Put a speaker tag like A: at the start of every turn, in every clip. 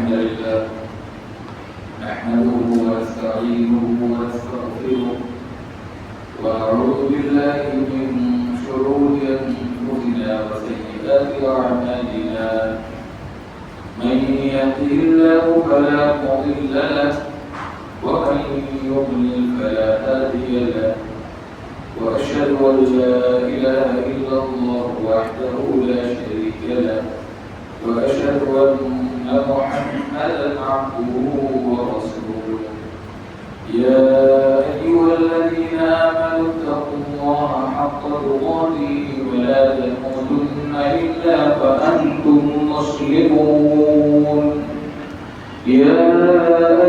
A: الحمد لله نحمده ونستعينه ونستغفره ونعوذ بالله من شرور أنفسنا وسيئات أعمالنا من يهده الله فلا مضل له ومن يضلل فلا هادي له وأشهد أن لا إله إلا الله وحده لا شريك له وأشهد أن محمدا عبده ورسوله يا أيها الذين آمنوا اتقوا الله حق تقاته ولا تموتن إلا وأنتم مسلمون يا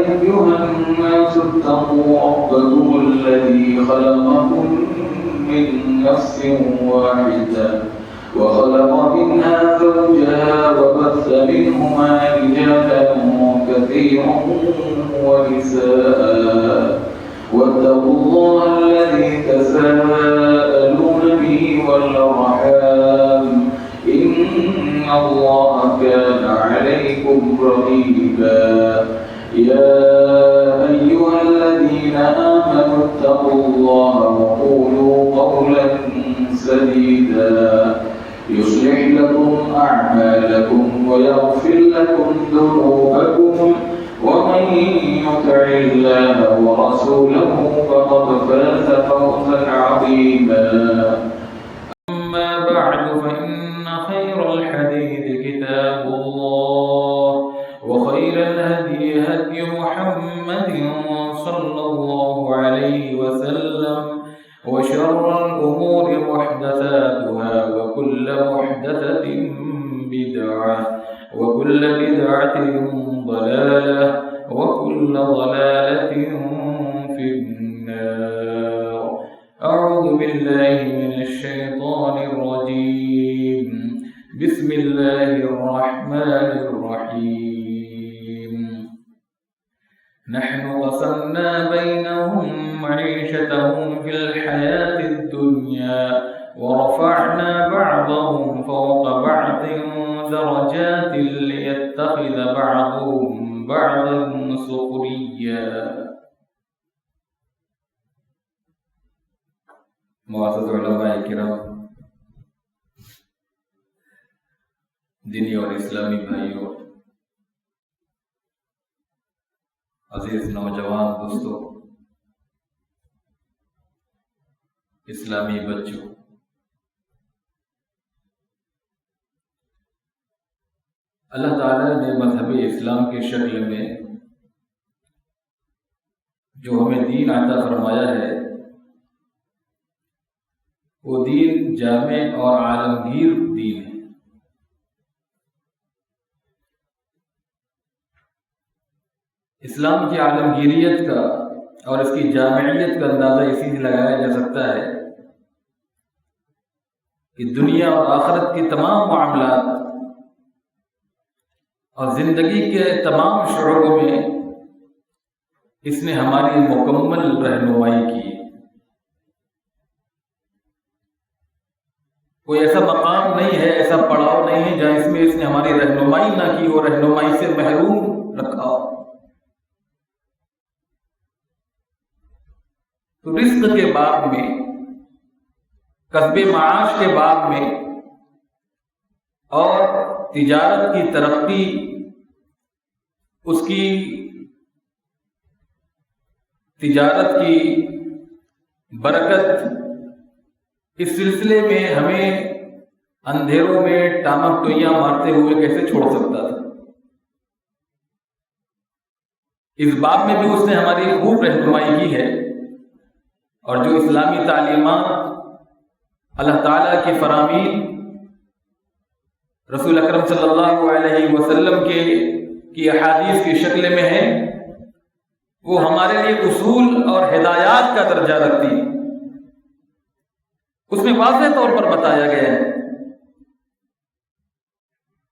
A: أيها الناس اتقوا ربكم الذي خلقكم من نفس واحدة وخلق منها زوجها وبث منهما رجالا كثيرا ونساء واتقوا الله الذي تساءلون به والأرحام إن الله كان عليكم رقيبا يا أيها الذين آمنوا اتقوا الله وقولوا قولا سديدا يصلح لكم أعمالكم ويغفر لكم ذنوبكم ومن يطع الله ورسوله فقد فاز فوزا عظيما أما بعد فإن خير الحديث كتاب الله وخير الهدي هدي محمد صلى الله عليه وسلم وشر الأمور محدثاتها وكل محدثة بدعة وكل بدعة ضلالة وكل ضلالة في النار. أعوذ بالله من الشيطان الرجيم. بسم الله الرحمن الرحيم. نحن قسمنا بينهم معيشتهم في الحياة الدنيا ورفعنا بعضهم فوق بعض درجات ليتخذ بعضهم بعضا سخريا. معزز علماء کرام، دینی اور اسلامی بھائیوں، عزیز نوجوان دوستوں، اسلامی بچوں، اللہ تعالیٰ نے مذہب اسلام کی شکل میں جو ہمیں دین عطا فرمایا ہے، وہ دین جامع اور عالمگیر دین ہے۔ اسلام کی عالمگیریت کا اور اس کی جامعیت کا اندازہ اسی سے لگایا جا سکتا ہے کہ دنیا اور آخرت کے تمام معاملات اور زندگی کے تمام شعبوں میں اس نے ہماری مکمل رہنمائی کی۔ کوئی ایسا مقام نہیں ہے، ایسا پڑاؤ نہیں ہے جہاں اس میں ہماری رہنمائی نہ کی ہو، رہنمائی سے محروم رکھا ہو۔ تو رزق کے باب میں، کسب معاش کے باب میں اور تجارت کی ترقی، اس کی تجارت کی برکت، اس سلسلے میں ہمیں اندھیروں میں ٹامک ٹوئیاں مارتے ہوئے کیسے چھوڑ سکتا تھا۔ اس باب میں بھی اس نے ہماری خوب رہنمائی کی ہے، اور جو اسلامی تعلیمات اللہ تعالیٰ کی فرامین رسول اکرم صلی اللہ علیہ وسلم کی احادیث کی شکل میں ہے، وہ ہمارے لیے اصول اور ہدایات کا درجہ رکھتی ہے۔ اس میں واضح طور پر بتایا گیا ہے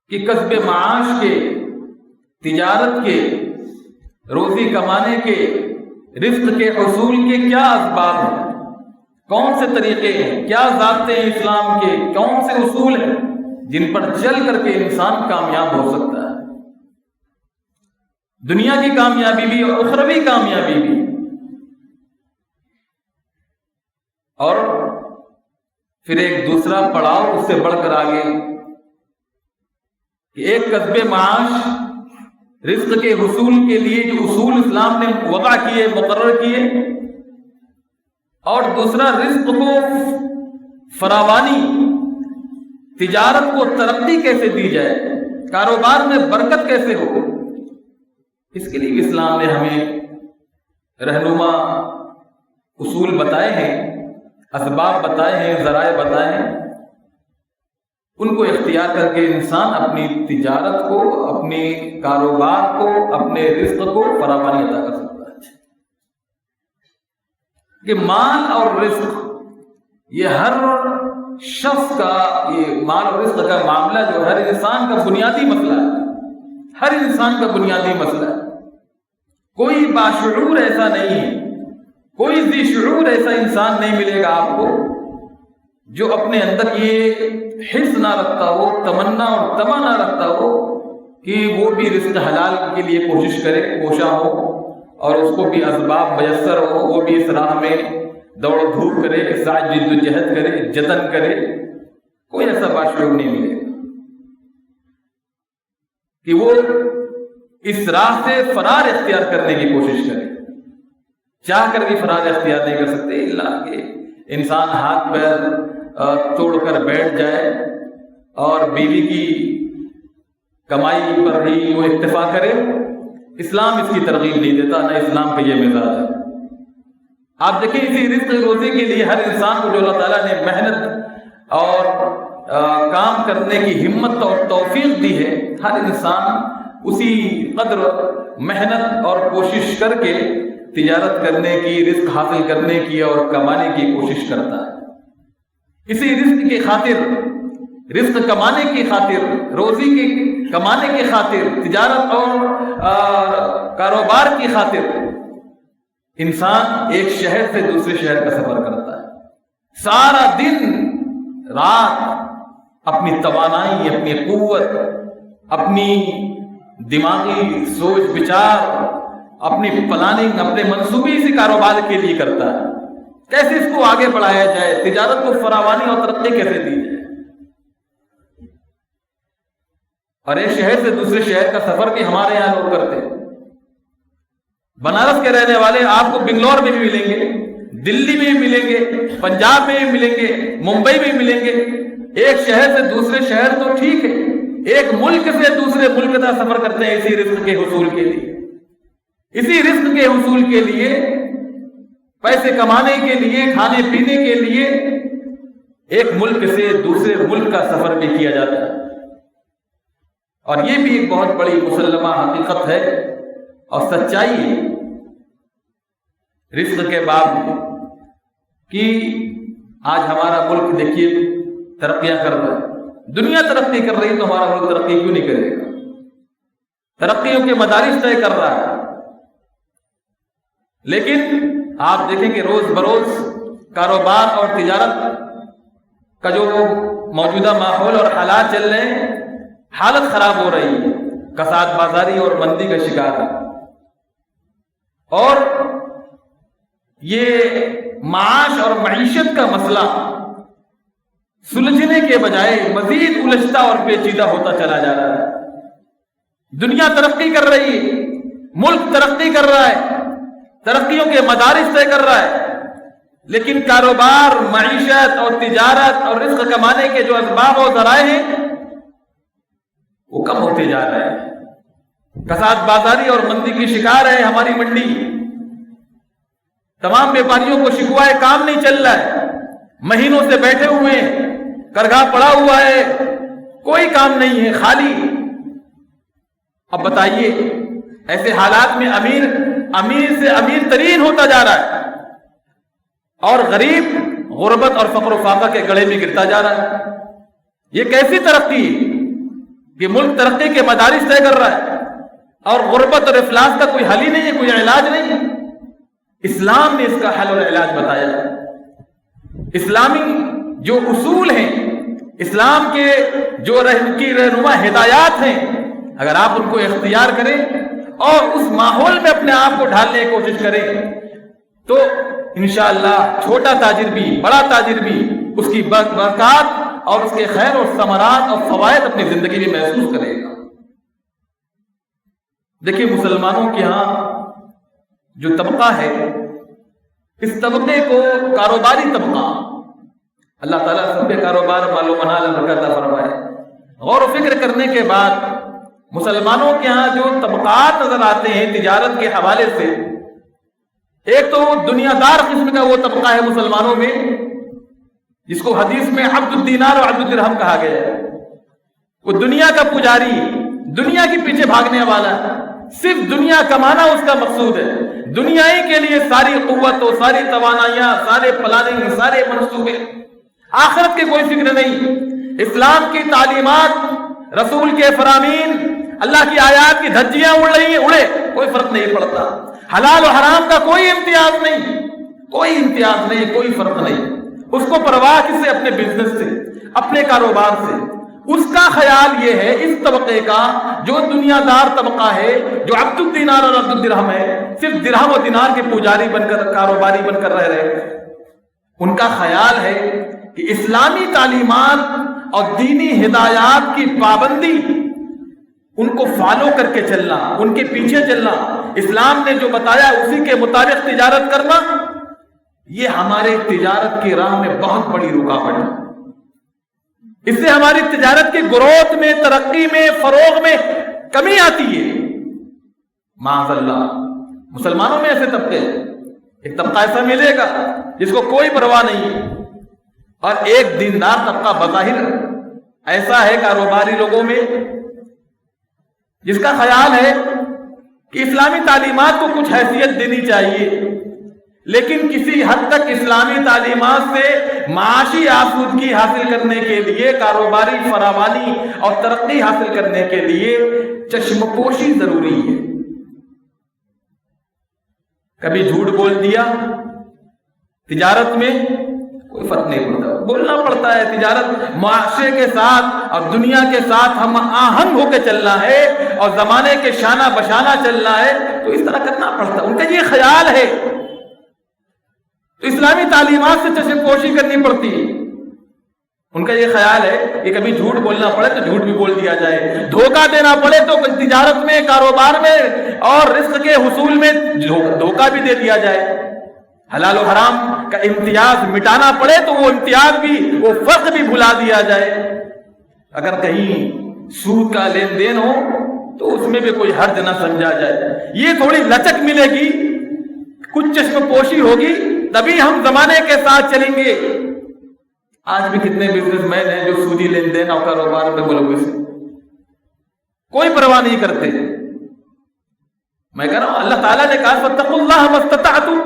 A: کہ کسب معاش کے، تجارت کے، روزی کمانے کے، رزق کے حصول کے کیا اسباب ہیں، کون سے طریقے ہیں، کیا ضابطے ہیں اسلام کے، کون سے اصول ہیں جن پر چل کر کے انسان کامیاب ہو سکتا ہے۔ دنیا کی کامیابی بھی اور اخروی کامیابی بھی. اور پھر ایک دوسرا پڑاؤ اس سے بڑھ کر آگے کہ ایک کسب معاش رزق کے حصول کے لیے جو اصول اسلام نے وضع کیے، مقرر کیے، اور دوسرا رزق کو فراوانی، تجارت کو ترقی کیسے دی جائے، کاروبار میں برکت کیسے ہو، اس کے لیے اسلام نے ہمیں رہنما اصول بتائے ہیں، اسباب بتائے ہیں، ذرائع بتائے ہیں. ان کو اختیار کر کے انسان اپنی تجارت کو، اپنے کاروبار کو، اپنے رزق کو فراوانی عطا کر سکتا ہے. کہ مال اور رزق یہ ہر شخص کا، یہ مال اور رزق کا معاملہ جو ہر انسان کا بنیادی مسئلہ ہے، ہر انسان کا بنیادی مسئلہ ہے. کوئی باشعور ایسا نہیں ہے، کوئی ذی شعور ایسا انسان نہیں ملے گا آپ کو جو اپنے اندر یہ حس نہ رکھتا ہو، تمنا اور تما نہ رکھتا ہو کہ وہ بھی رزق حلال کے لیے کوشش کرے، کوشاں ہو، اور اس کو بھی اسباب میسر ہو، وہ بھی اس راہ میں دوڑ دھوپ کرے، ساتھ جد و جہد کرے، جتن کرے. کوئی ایسا باشعور نہیں ملے گا کہ وہ اس راہ سے فرار اختیار کرنے کی کوشش کرے. چاہ کر بھی فرار اختیار نہیں کر سکتے، اللہ کہ انسان ہاتھ پیر توڑ کر بیٹھ جائے اور بیوی کی کمائی پر ہی وہ اکتفا کرے. اسلام اس کی ترغیب نہیں دیتا، نہ اسلام کا یہ مزاج ہے. آپ دیکھیں اسی رزق روزی کے لیے ہر انسان کو جو اللہ تعالیٰ نے محنت اور کام کرنے کی ہمت اور توفیق دی ہے، ہر انسان اسی قدر محنت اور کوشش کر کے تجارت کرنے کی، رزق حاصل کرنے کی اور کمانے کی کوشش کرتا ہے. اسی رزق کی خاطر، رزق کمانے کی خاطر، روزی کے کمانے کی خاطر، تجارت اور کاروبار کی خاطر انسان ایک شہر سے دوسرے شہر کا سفر کرتا ہے. سارا دن رات اپنی توانائی، اپنی قوت، اپنی دماغی سوچ بچار، اپنی پلاننگ، اپنے منصوبے اسی کاروبار کے لیے کرتا ہے. کیسے اس کو آگے بڑھایا جائے، تجارت کو فراوانی اور ترقی کیسے دی جائے. اور ایک شہر سے دوسرے شہر کا سفر بھی ہمارے یہاں لوگ کرتے ہیں. بنارس کے رہنے والے آپ کو بنگلور میں بھی ملیں گے، دلی میں بھی ملیں گے، پنجاب میں بھی ملیں گے، ممبئی میں بھی ملیں گے. ایک شہر سے دوسرے شہر تو ٹھیک ہے، ایک ملک سے دوسرے ملک کا سفر کرتے ہیں اسی رزق کے حصول کے لیے. اسی رزق کے حصول کے لیے، پیسے کمانے کے لیے، کھانے پینے کے لیے ایک ملک سے دوسرے ملک کا سفر بھی کیا جاتا ہے. اور یہ بھی ایک بہت بڑی مسلمہ حقیقت ہے اور سچائی ہے رزق کے باب میں کہ آج ہمارا ملک دیکھیے ترقیاں کر رہا ہے. دنیا ترقی کر رہی ہے تو ہمارا ملک ترقی کیوں نہیں کرے گا؟ ترقیوں کے مدارج طے کر رہا ہے. لیکن آپ دیکھیں کہ روز بروز کاروبار اور تجارت کا جو موجودہ ماحول اور حالات چل رہے ہیں، حالت خراب ہو رہی ہے، کساد بازاری اور مندی کا شکار ہے. اور یہ معاش اور معیشت کا مسئلہ سلجھنے کے بجائے مزید الجھتا اور پیچیدہ ہوتا چلا جا رہا ہے. دنیا ترقی کر رہی ہے، ملک ترقی کر رہا ہے، ترقیوں کے مدارج طے کر رہا ہے، لیکن کاروبار، معیشت اور تجارت اور رزق کمانے کے جو اسباب و ذرائع ہیں وہ کم ہوتے جا رہے ہیں. کساد بازاری اور مندی کی شکار ہے ہماری منڈی. تمام بیپاریوں کو شکوہ کام نہیں چل رہا ہے، مہینوں سے بیٹھے ہوئے ہیں، کرگھا پڑا ہوا ہے، کوئی کام نہیں ہے، خالی. اب بتائیے ایسے حالات میں امیر سے امیر ترین ہوتا جا رہا ہے اور غریب غربت اور فقر و فاقہ کے گڑھے میں گرتا جا رہا ہے. یہ کیسی ترقی ہے کہ ملک ترقی کے مدارج طے کر رہا ہے اور غربت اور افلاس کا کوئی حل ہی نہیں ہے، کوئی علاج نہیں ہے. اسلام نے اس کا حل اور علاج بتایا. اسلامی جو اصول ہیں، اسلام کے جو رہنما ہدایات ہیں، اگر آپ ان کو اختیار کریں اور اس ماحول میں اپنے آپ کو ڈھالنے کی کوشش کریں تو انشاءاللہ چھوٹا تاجر بھی بڑا تاجر بھی اس کی برکات اور اس کے خیر اور ثمرات اور فوائد اپنی زندگی میں محسوس کرے گا۔ دیکھیے مسلمانوں کے ہاں جو طبقہ ہے، اس طبقے کو کاروباری طبقہ، اللہ تعالیٰ سب کے کاروبار مال و منال برکت عطا فرمائے۔ غور و فکر کرنے کے بعد مسلمانوں کے ہاں جو طبقات نظر آتے ہیں تجارت کے حوالے سے، ایک تو دنیا دار قسم کا وہ طبقہ ہے مسلمانوں میں جس کو حدیث میں عبد الدینار اور عبد الدرہم کہا گیا ہے۔ وہ دنیا کا پجاری، دنیا کے پیچھے بھاگنے والا ہے، صرف دنیا کمانا اس کا مقصود ہے، دنیا ہی کے لیے ساری قوت و ساری توانائیاں، سارے پلاننگ، سارے منصوبے، آخرت کے کوئی فکر نہیں۔ اسلام کی تعلیمات، رسول کے فرامین، اللہ کی آیات کی دھجیاں اڑ رہی ہیں، اڑے، کوئی فرق نہیں پڑتا۔ حلال و حرام کا کوئی امتیاز نہیں، کوئی امتیاز نہیں، کوئی فرق نہیں۔ اس کو پرواہ کس سے؟ اپنے بزنس سے، اپنے کاروبار سے۔ اس کا خیال یہ ہے اس طبقے کا جو دنیا دار طبقہ ہے، جو عبد الدینار اور عبد الدرہم ہے، صرف درہم و دینار کے پجاری بن کر، کاروباری بن کر رہ رہے، ان کا خیال ہے کہ اسلامی تعلیمات اور دینی ہدایات کی پابندی، ان کو فالو کر کے چلنا، ان کے پیچھے چلنا، اسلام نے جو بتایا اسی کے مطابق تجارت کرنا، یہ ہمارے تجارت کی راہ میں بہت بڑی رکاوٹ ہے۔ اس سے ہماری تجارت کی گروتھ میں، ترقی میں، فروغ میں کمی آتی ہے۔ معاذ اللہ، مسلمانوں میں ایسے طبقے، ایک طبقہ ایسا ملے گا جس کو کوئی پرواہ نہیں ہے، اور ایک دیندار طبقہ بظاہر ایسا ہے کاروباری لوگوں میں جس کا خیال ہے کہ اسلامی تعلیمات کو کچھ حیثیت دینی چاہیے، لیکن کسی حد تک اسلامی تعلیمات سے معاشی آسودگی حاصل کرنے کے لیے، کاروباری فراوانی اور ترقی حاصل کرنے کے لیے چشم پوشی ضروری ہے۔ کبھی جھوٹ بول دیا، تجارت میں کوئی فرق نہیں پڑتا، بولنا پڑتا ہے۔ تجارت معاشرے کے ساتھ اور دنیا کے ساتھ ہم آہنگ ہو کے چلنا ہے اور زمانے کے شانہ بشانہ چلنا ہے، تو اس طرح کرنا پڑتا ہے۔ ان کا یہ خیال ہے، تو اسلامی تعلیمات سے چشم پوشی کرنی پڑتی ہے۔ ان کا یہ خیال ہے کہ کبھی جھوٹ بولنا پڑے تو جھوٹ بھی بول دیا جائے، دھوکہ دینا پڑے تو تجارت میں، کاروبار میں اور رزق کے حصول میں دھوکہ بھی دے دیا جائے، حلال و حرام کا امتیاز مٹانا پڑے تو وہ امتیاز بھی، وہ فرق بھی بھلا دیا جائے۔ اگر کہیں سود کا لین دین ہو تو اس میں بھی کوئی حرج نہ سمجھا جائے، یہ تھوڑی لچک ملے گی، کچھ چشم پوشی ہوگی، تبھی ہم زمانے کے ساتھ چلیں گے۔ آج بھی کتنے بزنس مین ہیں جو سودی لین دین اور کاروبار میں ملوث ہیں، کوئی پرواہ نہیں کرتے۔ میں کہہ رہا ہوں اللہ تعالیٰ نے کہا فاتقوا اللہ ما استطعتم،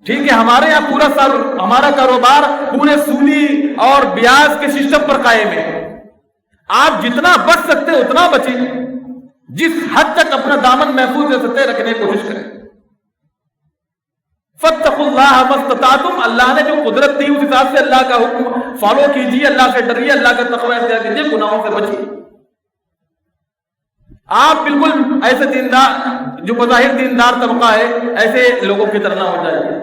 A: ٹھیک ہے ہمارے یہاں پورا سال ہمارا کاروبار پورے سودی اور بیاج کے سسٹم پر قائم ہے، آپ جتنا بچ سکتے اتنا بچیں، جس حد تک اپنا دامن محفوظ رہ سکتے رکھنے کی کوشش کریں۔ فاتقوا اللہ ما استطعتم، اللہ نے جو قدرت دی اس حساب سے اللہ کا حکم فالو کیجیے، اللہ سے ڈریے، اللہ کا تقوی اختیار کیجیے، گناہوں سے بچیے۔ آپ بالکل ایسے دیندار جو بظاہر دیندار طبقہ ہے ایسے لوگوں کی طرح نہ ہو جائے۔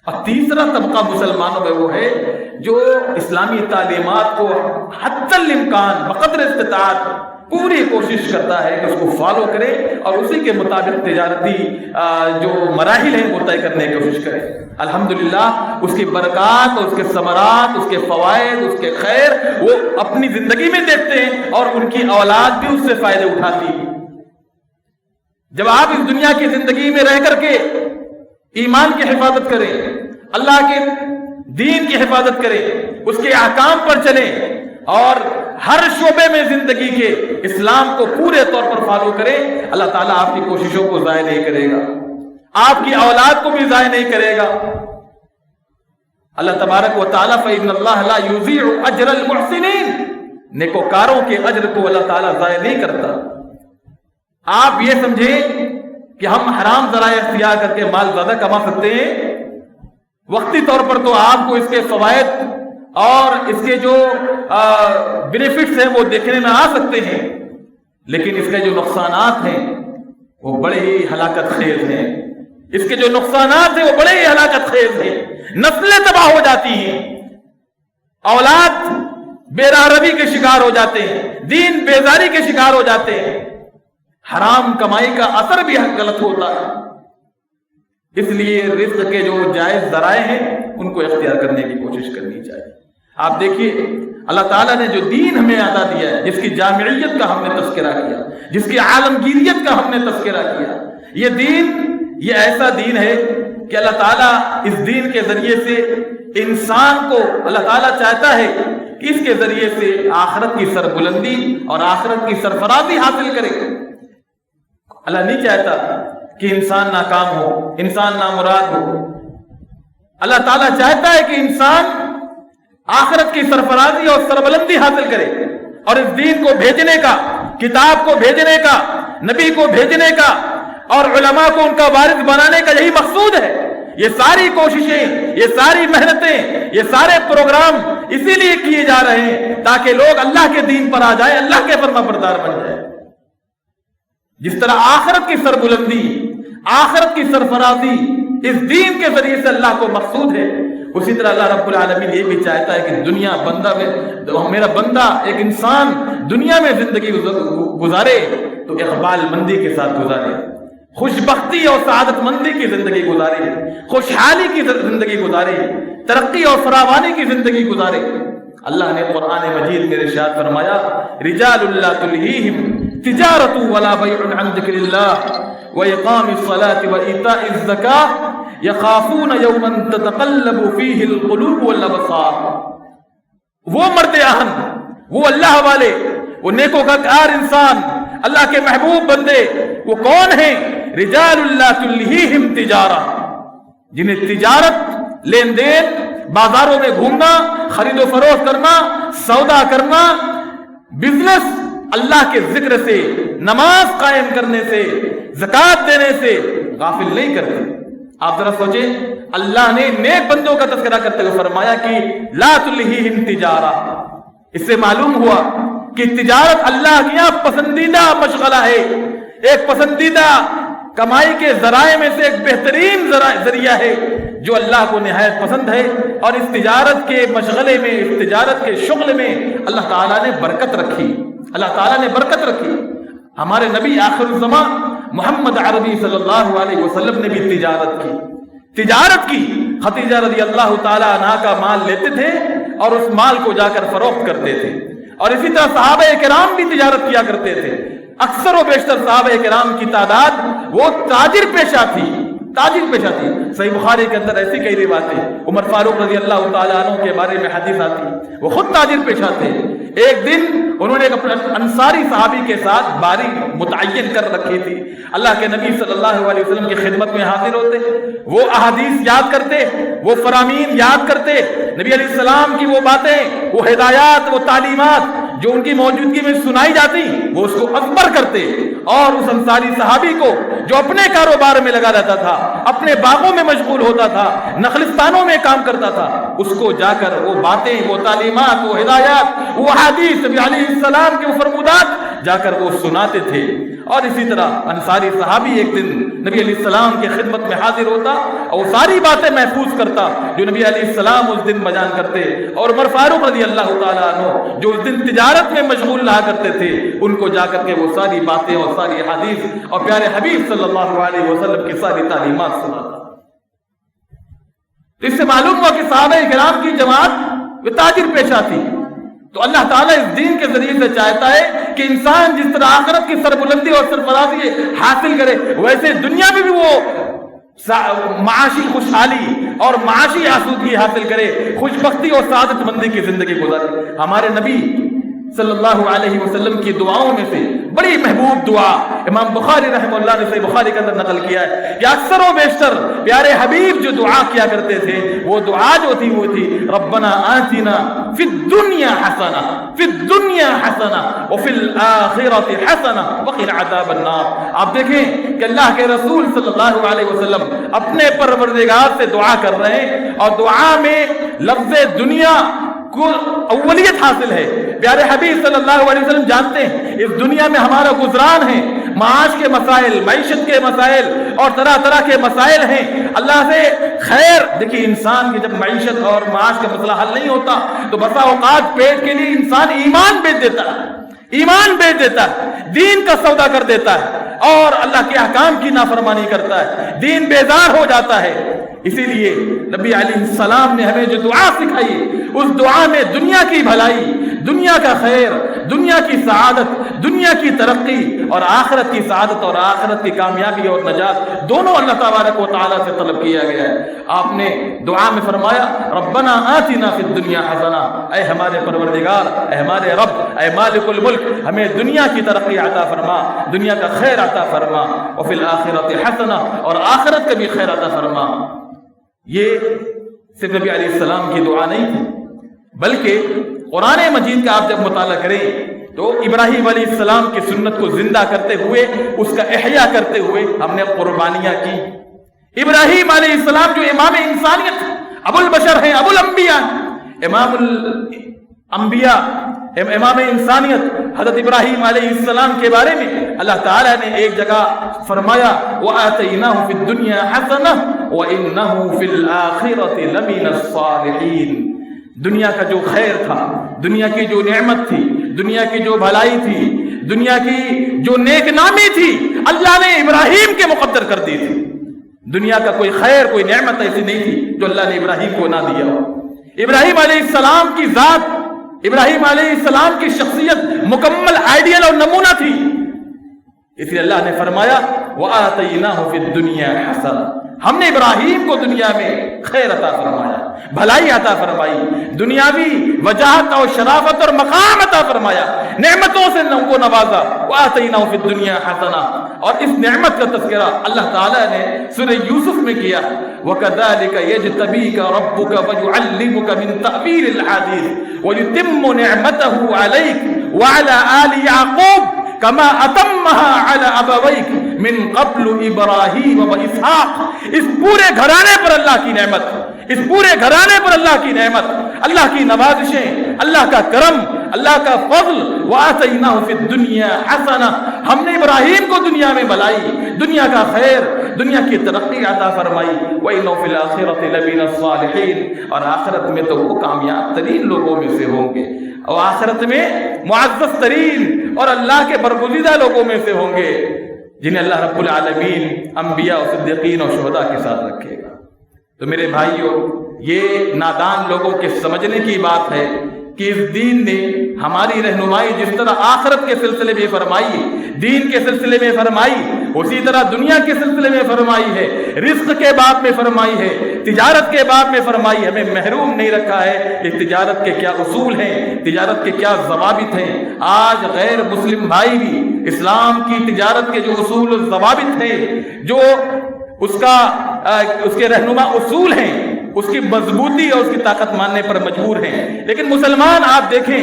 A: اور تیسرا طبقہ مسلمانوں میں وہ ہے جو اسلامی تعلیمات کو حتی الامکان بقدر استطاعت پوری کوشش کرتا ہے کہ اس کو فالو کرے اور اسی کے مطابق تجارتی جو مراحل ہیں وہ طے کرنے کی کوشش کرے۔ الحمدللہ اس کی برکات، اس کے ثمرات، اس کے فوائد، اس کے خیر وہ اپنی زندگی میں دیکھتے ہیں اور ان کی اولاد بھی اس سے فائدے اٹھاتی ہے۔ جب آپ اس دنیا کی زندگی میں رہ کر کے ایمان کی حفاظت کریں، اللہ کے دین کی حفاظت کریں، اس کے احکام پر چلیں اور ہر شعبے میں زندگی کے اسلام کو پورے طور پر فالو کریں، اللہ تعالیٰ آپ کی کوششوں کو ضائع نہیں کرے گا، آپ کی اولاد کو بھی ضائع نہیں کرے گا۔ اللہ تبارک و تعالیٰ فَإِنَّ اللَّهَ لَا يُضِيعُ أَجْرَ الْمُحْسِنِينَ، نیکوکاروں کے اجر کو اللہ تعالیٰ ضائع نہیں کرتا۔ آپ یہ سمجھیں کہ ہم حرام ذرائع اختیار کر کے مال زیادہ کما سکتے ہیں، وقتی طور پر تو آپ کو اس کے فوائد اور اس کے جو بینیفٹس ہیں وہ دیکھنے میں آ سکتے ہیں، لیکن اس کے جو نقصانات ہیں وہ بڑے ہی ہلاکت خیز ہیں. اس کے جو نقصانات ہیں وہ بڑے ہی ہلاکت خیز ہیں. نسلیں تباہ ہو جاتی ہیں، اولاد بے راہروی کے شکار ہو جاتے ہیں، دین بیزاری کے شکار ہو جاتے ہیں، حرام کمائی کا اثر بھی غلط ہوتا ہے. اس لیے رزق کے جو جائز ذرائع ہیں ان کو اختیار کرنے کی کوشش کرنی چاہیے. آپ دیکھیے اللہ تعالیٰ نے جو دین ہمیں عطا دیا ہے، جس کی جامعیت کا ہم نے تذکرہ کیا، جس کی عالمگیریت کا ہم نے تذکرہ کیا، یہ دین یہ ایسا دین ہے کہ اللہ تعالیٰ اس دین کے ذریعے سے انسان کو اللہ تعالیٰ چاہتا ہے کہ اس کے ذریعے سے آخرت کی سربلندی اور آخرت کی سرفرازی حاصل کرے. اللہ نہیں چاہتا کہ انسان ناکام ہو، انسان نامراد ہو. اللہ تعالیٰ چاہتا ہے کہ انسان آخرت کی سرفرازی اور سربلندی حاصل کرے. اور اس دین کو بھیجنے کا، کتاب کو بھیجنے کا، نبی کو بھیجنے کا اور علماء کو ان کا وارث بنانے کا یہی مقصود ہے. یہ ساری کوششیں، یہ ساری محنتیں، یہ سارے پروگرام اسی لیے کیے جا رہے ہیں تاکہ لوگ اللہ کے دین پر آ جائیں، اللہ کے فرما بردار بن جائیں. جس طرح آخرت کی سربلندی، آخرت کی سرفرازی اس دین کے ذریعے سے اللہ کو مقصود ہے، اسی طرح اللہ رب العالمین یہ بھی چاہتا ہے کہ دنیا بندہ میں میرا بندہ ایک انسان دنیا میں زندگی گزارے تو اقبال مندی کے ساتھ گزارے، خوش بختی اور سعادت مندی کی زندگی گزارے، خوشحالی کی زندگی گزارے، ترقی اور فراوانی کی زندگی گزارے. اللہ نے قرآن مجید میں ارشاد فرمایا رجال لا تلہیہم تجارت ولا بیع عن ذکر اللہ واقام الصلاة وایتاء الزکاة یخافون یوما تتقلب فیہ القلوب والابصار. وہ مرد اہم، وہ اللہ والے، وہ نیکوکار انسان، اللہ کے محبوب بندے وہ کون ہیں؟ رجال لا تلہیہم تجارہ، جنہیں تجارت، لین دین، بازاروں میں گھومنا، خرید و فروخت کرنا، سودا کرنا، بزنس اللہ کے ذکر سے، نماز قائم کرنے سے، زکوٰۃ دینے سے غافل نہیں کرتے. آپ ذرا سوچیں، اللہ نے نیک بندوں کا تذکرہ کرتے ہوئے فرمایا کہ لا تلہیہم تجارہ. اس سے معلوم ہوا کہ تجارت اللہ کی یہاں پسندیدہ مشغلہ ہے، ایک پسندیدہ کمائی کے ذرائع میں سے ایک بہترین ذریعہ ہے جو اللہ کو نہایت پسند ہے. اور اس تجارت کے مشغلے میں، اس تجارت کے شغل میں اللہ تعالیٰ نے برکت رکھی، اللہ تعالیٰ نے برکت رکھی. ہمارے نبی آخر الزمان محمد عربی صلی اللہ علیہ وسلم نے بھی تجارت کی. خدیجہ رضی اللہ تعالیٰ عنہا کا مال لیتے تھے اور اس مال کو جا کر فروخت کرتے تھے. اور اسی طرح صحابہ کرام بھی تجارت کیا کرتے تھے. اکثر و بیشتر صحابہ کرام کی تعداد وہ تاجر پیشہ تھی. صحیح بخاری کے اندر ایسی کئی روایتیں، عمر فاروق رضی اللہ تعالیٰ عنہ کے بارے میں حدیث آتی، وہ خود تاجر پیشہ تھے. ایک دن انہوں نے اپنے انصاری صحابی کے ساتھ باری متعین کر رکھی تھی. اللہ کے نبی صلی اللہ علیہ وسلم کی خدمت میں حاضر ہوتے، وہ احادیث یاد کرتے، وہ فرامین یاد کرتے، نبی علیہ السلام کی وہ باتیں، وہ ہدایات، وہ تعلیمات جو ان کی موجودگی میں سنائی جاتی وہ اس کو ازبر کرتے. اور اس انصاری صحابی کو جو اپنے کاروبار میں لگا رہتا تھا، اپنے باغوں میں مشغول ہوتا تھا، نخلستانوں میں کام کرتا تھا، اس کو جا کر وہ باتیں، وہ تعلیمات، وہ ہدایات، وہ حدیث نبی علیہ السلام کے وہ فرمودات جا کر وہ سناتے تھے. اور اسی طرح انصاری صحابی ایک دن نبی علیہ السلام کی خدمت میں حاضر ہوتا اور وہ ساری باتیں محفوظ کرتا جو نبی علیہ السلام اس دن بیان کرتے. اور عمر فاروق رضی اللہ تعالیٰ عنہ جو اس دن تجارت میں مشغول رہا کرتے تھے، ان کو جا کر کے وہ ساری باتیں اور ساری حدیث اور پیارے حبیب صلی اللہ علیہ وسلم کی ساری تعلیمات سناتا. تو اس سے معلوم ہوا کہ صحابہ کرام کی جماعت وہ تاجر پیشہ تھی. تو اللہ تعالیٰ اس دین کے ذریعے سے چاہتا ہے کہ انسان جس طرح آخرت کی سربلندی اور سرفرازی حاصل کرے، ویسے دنیا میں بھی وہ معاشی خوشحالی اور معاشی آسودگی حاصل کرے، خوش بختی اور سعادت مندی کی زندگی گزارے. ہمارے نبی صلی اللہ علیہ وسلم کی دعاؤں میں سے بڑی محبوب دعا امام بخاری رحمہ اللہ نے صحیح بخاری کے اندر نقل کیا ہے کہ اکثر و بیشتر پیارے حبیب جو دعا کیا کرتے تھے وہ دعا جو تھی وہ تھی ربنا آتنا فی الدنیا حسنہ، فی الدنیا حسنہ وفی الآخرۃ حسنہ وقنا عذاب النار. آپ دیکھیں کہ اللہ کے رسول صلی اللہ علیہ وسلم اپنے پروردگار سے دعا کر رہے ہیں اور دعا میں لفظ دنیا کو اولیت حاصل ہے۔ پیارے حبیب صلی اللہ علیہ وسلم جانتے ہیں اس دنیا میں ہمارا گزران ہے، معاش کے مسائل، معیشت کے مسائل اور طرح طرح کے مسائل ہیں۔ اللہ سے خیر، دیکھیے انسان کی جب معیشت اور معاش کا مسئلہ حل نہیں ہوتا تو بسا اوقات پیٹ کے لیے انسان ایمان بیچ دیتا ہے، ایمان بیچ دیتا ہے، دین کا سودا کر دیتا ہے اور اللہ کے احکام کی نافرمانی کرتا ہے، دین بیزار ہو جاتا ہے۔ اسی لیے نبی علیہ السلام نے ہمیں جو دعا سکھائی، اس دعا میں دنیا کی بھلائی، دنیا کا خیر، دنیا کی سعادت، دنیا کی ترقی اور آخرت کی سعادت اور آخرت کی کامیابی اور نجات دونوں اللہ تبارک و تعالیٰ سے طلب کیا گیا ہے۔ آپ نے دعا میں فرمایا ربنا آتنا فی الدنیا حسنہ، اے ہمارے پروردگار، اے ہمارے رب، اے مالک الملک، ہمیں دنیا کی ترقی عطا فرما، دنیا کا خیر عطا فرما، وفی الآخرۃ حسنہ، اور آخرت کا بھی خیر عطا فرما۔ یہ صرف نبی علیہ السلام کی دعا نہیں تھی، بلکہ قرآن مجید کا آپ جب مطالعہ کریں تو ابراہیم علیہ السلام کی سنت کو زندہ کرتے ہوئے، اس کا احیاء کرتے ہوئے ہم نے قربانیاں کی۔ ابراہیم علیہ السلام جو امام انسانیت، ابو البشر ہیں، ابو الانبیاء، امام الانبیاء، امام انسانیت، حضرت ابراہیم علیہ السلام کے بارے میں اللہ تعالیٰ نے ایک جگہ فرمایا وَآتَيْنَاهُ فِي الدُّنْيَا حَسَنَةً وَإِنَّهُ فِي الْآخِرَةِ لَمِنَ الصَّالِحِينَ۔ دنیا کا جو خیر تھا، دنیا کی جو نعمت تھی، دنیا کی جو بھلائی تھی، دنیا کی جو نیک نامی تھی، اللہ نے ابراہیم کے مقدر کر دی تھی۔ دنیا کا کوئی خیر، کوئی نعمت ایسی نہیں تھی جو اللہ نے ابراہیم کو نہ دیا ہو۔ ابراہیم علیہ السلام کی ذات، ابراہیم علیہ السلام کی شخصیت مکمل آئیڈیل اور نمونہ تھی، اس لیے اللہ نے فرمایا وَآتَيْنَاهُ فِي الدُّنْيَا حَسَنَةً، ہم نے ابراہیم کو دنیا میں خیر عطا فرمایا، بھلائی عطا فرمائی، دنیاوی وجاہت اور شرافت اور مقام عطا فرمایا، نعمتوں سے ان کو نوازا۔ وَآتَيْنَاهُ فِي الدُّنْيَا حَسَنَةً، اور اس نعمت کا تذکرہ اللہ تعالیٰ نے سورہ یوسف میں کیا، وَكَذَلِكَ يَجْتَبِيكَ رَبُّكَ وَيُعَلِّمُكَ مِن تَأْوِيلِ الْأَحَادِيثِ وَيُتِمُّ نِعْمَتَهُ عَلَيْكَ وَعَلَى آلِ يَعْقُوبَ كما اتمها على ابويك من قبل ابراہیم و اسحاق۔ اس پورے گھرانے پر اللہ کی نعمت، اس پورے گھرانے پر اللہ کی نعمت، اللہ کی نوازشیں، اللہ کا کرم، اللہ کا فضل۔ وآتیناہ فی الدنیا حسنہ، ہم نے ابراہیم کو دنیا میں بھلائی، دنیا کا خیر، دنیا کی ترقی عطا فرمائی۔ وَإِنَّهُ فِي الْآخِرَةِ لَمِنَ الصَّالِحِينَ، اور آخرت میں تو وہ کامیاب ترین لوگوں میں سے ہوں گے، اور آخرت میں معزز ترین اور اللہ کے برگزیدہ لوگوں میں سے ہوں گے جنہیں اللہ رب العالمین انبیاء و صدیقین اور شہداء کے ساتھ رکھے گا۔ تو میرے بھائیوں، یہ نادان لوگوں کے سمجھنے کی بات ہے کہ اس دین نے ہماری رہنمائی جس طرح آخرت کے سلسلے میں فرمائی، دین کے سلسلے میں فرمائی، اسی طرح دنیا کے سلسلے میں فرمائی ہے، رزق کے باب میں فرمائی ہے، تجارت کے باب میں فرمائی، ہمیں محروم نہیں رکھا ہے۔ اس تجارت کے کیا اصول ہیں، تجارت کے کیا ضوابط ہیں۔ آج غیر مسلم بھائی بھی اسلام کی تجارت کے جو اصول و ضوابط ہیں، جو اس کے رہنما اصول ہیں، اس کی مضبوطی اور اس کی طاقت ماننے پر مجبور ہیں۔ لیکن مسلمان آپ دیکھیں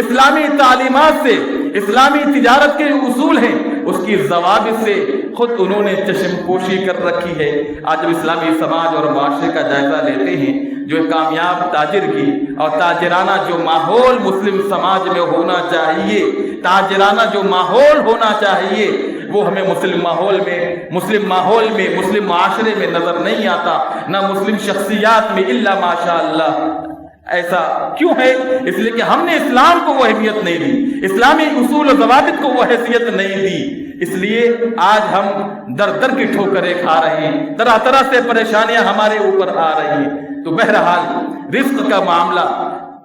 A: اسلامی تعلیمات سے، اسلامی تجارت کے اصول ہیں، اس کی ضوابط سے خود انہوں نے چشم پوشی کر رکھی ہے۔ آج جب اسلامی سماج اور معاشرے کا جائزہ لیتے ہیں، جو کامیاب تاجر کی اور تاجرانہ جو ماحول مسلم سماج میں ہونا چاہیے، تاجرانہ جو ماحول ہونا چاہیے، وہ ہمیں مسلم ماحول میں مسلم معاشرے میں نظر نہیں آتا، نہ مسلم شخصیات میں، الا ماشاء اللہ۔ ایسا کیوں ہے؟ اس لیے کہ ہم نے اسلام کو وہ اہمیت نہیں دی، اسلامی اصول و ضوابط کو وہ حیثیت نہیں دی، اس لیے آج ہم در در کی ٹھوکریں کھا رہے ہیں، طرح طرح سے پریشانیاں ہمارے اوپر آ رہی ہیں۔ تو بہرحال رزق کا معاملہ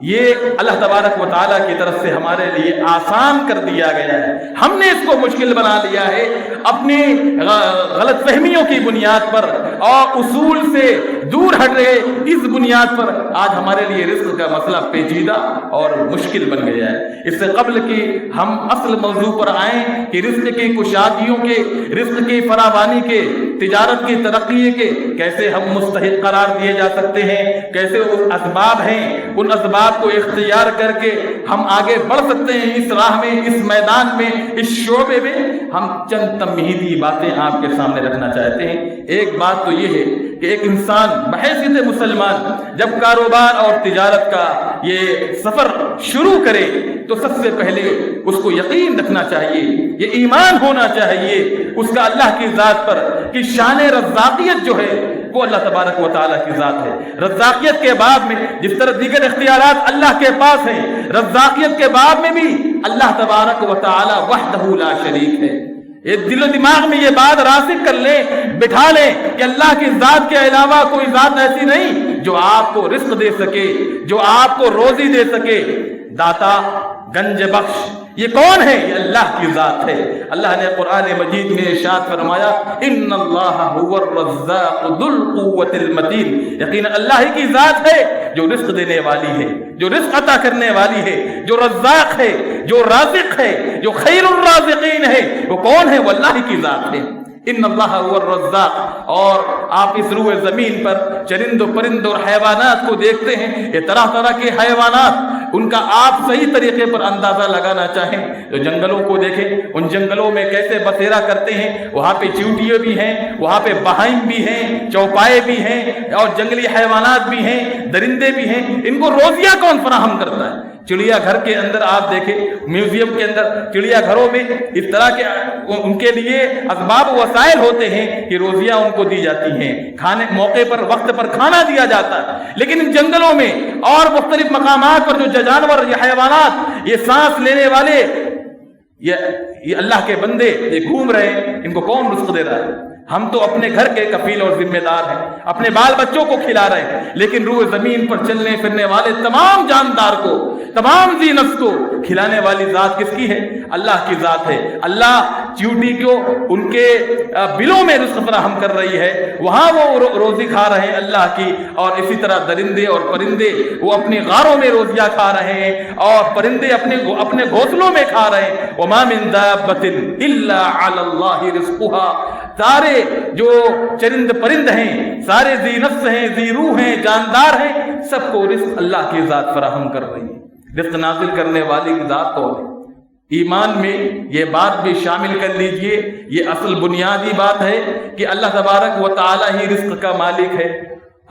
A: یہ اللہ تبارک و تعالیٰ کی طرف سے ہمارے لیے آسان کر دیا گیا ہے، ہم نے اس کو مشکل بنا لیا ہے اپنی غلط فہمیوں کی بنیاد پر اور اصول سے دور ہٹ رہے اس بنیاد پر آج ہمارے لیے رزق کا مسئلہ پیچیدہ اور مشکل بن گیا ہے۔ اس سے قبل کہ ہم اصل موضوع پر آئیں کہ رزق کی کشادگیوں کے، رزق کی فراوانی کے، تجارت کی ترقی کے کیسے ہم مستحق قرار دیے جا سکتے ہیں، کیسے اس اسباب ہیں، ان اسباب کو اختیار کر کے ہم آگے بڑھ سکتے ہیں اس راہ میں، اس میدان میں، اس شعبے میں، ہم چند تمہیدی باتیں آپ کے سامنے رکھنا چاہتے ہیں۔ ایک بات تو یہ ہے کہ ایک انسان بحیثیت مسلمان جب کاروبار اور تجارت کا یہ سفر شروع کرے تو سب سے پہلے اس کو یقین رکھنا چاہیے، یہ ایمان ہونا چاہیے اس کا اللہ کی ذات پر کہ شان رزاقیت جو ہے وہ اللہ تبارک و تعالیٰ کی ذات ہے۔ رزاقیت کے باب میں جس طرح دیگر اختیارات اللہ کے پاس ہیں، رزاقیت کے باب میں بھی اللہ تبارک و تعالیٰ وحدہ لا شریک ہے۔ یہ دل و دماغ میں یہ بات راسخ کر لیں، بٹھا لیں کہ اللہ کی ذات کے علاوہ کوئی ذات ایسی نہیں جو آپ کو رزق دے سکے، جو آپ کو روزی دے سکے۔ داتا، گنج بخش، یہ کون ہے؟ یہ اللہ کی ذات ہے۔ اللہ نے قرآن مجید میں ارشاد فرمایا ان اللہ هو الرزاق ذو القوۃ المتین، یقینا اللہ ہی کی ذات ہے جو رزق دینے والی ہے، جو رزق عطا کرنے والی ہے، جو رزاق ہے، جو رازق ہے، جو خیر الرازقین ہے۔ وہ کون ہے؟ وہ اللہ ہی کی ذات ہے۔ ان اللہ هو الرزاق۔ اور آپ اس روئے زمین پر چرند و پرند اور حیوانات کو دیکھتے ہیں، یہ طرح طرح کے حیوانات، ان کا آپ صحیح طریقے پر اندازہ لگانا چاہیں تو جنگلوں کو دیکھیں، ان جنگلوں میں کیسے بسیرا کرتے ہیں، وہاں پہ چیونٹیاں بھی ہیں، وہاں پہ بہائم بھی ہیں، چوپائے بھی ہیں، اور جنگلی حیوانات بھی ہیں، درندے بھی ہیں۔ ان کو روزیاں کون فراہم کرتا ہے؟ چڑیا گھر کے اندر آپ دیکھیں، میوزیم کے اندر چڑیا گھروں میں اس طرح کے ان کے لیے اسباب و وسائل ہوتے ہیں کہ روزیاں ان کو دی جاتی ہیں، کھانے موقع پر وقت پر کھانا دیا جاتا ہے۔ لیکن ان جنگلوں میں اور مختلف مقامات پر جو جانور، یہ حیوانات، یہ سانس لینے والے، یہ اللہ کے بندے یہ گھوم رہے ہیں، ان کو کون رزق دے رہا ہے؟ ہم تو اپنے گھر کے کفیل اور ذمہ دار ہیں، اپنے بال بچوں کو کھلا رہے ہیں، لیکن روئے زمین پر چلنے پھرنے والے تمام جاندار کو، تمام ذی نفس کو کھلانے والی ذات کس کی ہے؟ اللہ کی ذات ہے۔ اللہ چیونٹی کو ان کے بلوں میں رزق فراہم کر رہی ہے، وہاں وہ روزی کھا رہے ہیں اللہ کی، اور اسی طرح درندے اور پرندے وہ اپنی غاروں میں روزیاں کھا رہے ہیں، اور پرندے اپنے گھونسلوں میں کھا رہے ہیں۔ وما من دابۃ الا علی اللہ رزقها، سارے جو چرند پرند ہیں، سارے ذی نفس ہیں، ذی روح ہیں، جاندار ہیں، سب کو رزق اللہ کی ذات فراہم کر رہی ہے۔ رزق نازل کرنے والی کی ذات کون ہے؟ ایمان میں یہ بات بھی شامل کر لیجئے، یہ اصل بنیادی بات ہے کہ اللہ تبارک و تعالی ہی رزق کا مالک ہے۔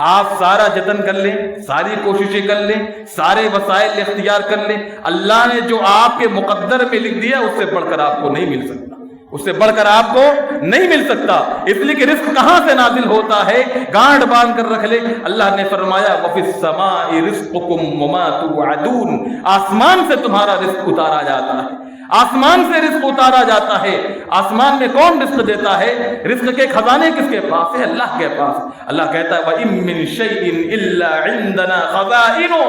A: آپ سارا جتن کر لیں، ساری کوششیں کر لیں، سارے وسائل اختیار کر لیں، اللہ نے جو آپ کے مقدر میں لکھ دیا اس سے بڑھ کر آپ کو نہیں مل سکتا، اس سے بڑھ کر آپ کو نہیں مل سکتا۔ اس لیے کہ رزق کہاں سے نازل ہوتا ہے؟ گانڈ باندھ کر رکھ لے۔ اللہ نے فرمایا وَفِي السَّمَاءِ رِزْقُكُمْ وَمَا تُوعَدُونَ، آسمان سے تمہارا رزق اتارا جاتا ہے، آسمان سے رزق اتارا جاتا ہے۔ آسمان میں کون رزق دیتا ہے؟ رزق کے خزانے کس کے پاس ہے؟ اللہ کے پاس۔ اللہ کہتا ہے وَإِن مِّن شَيْءٍ إِلَّا عِندَنَا خَزَائِنُهُ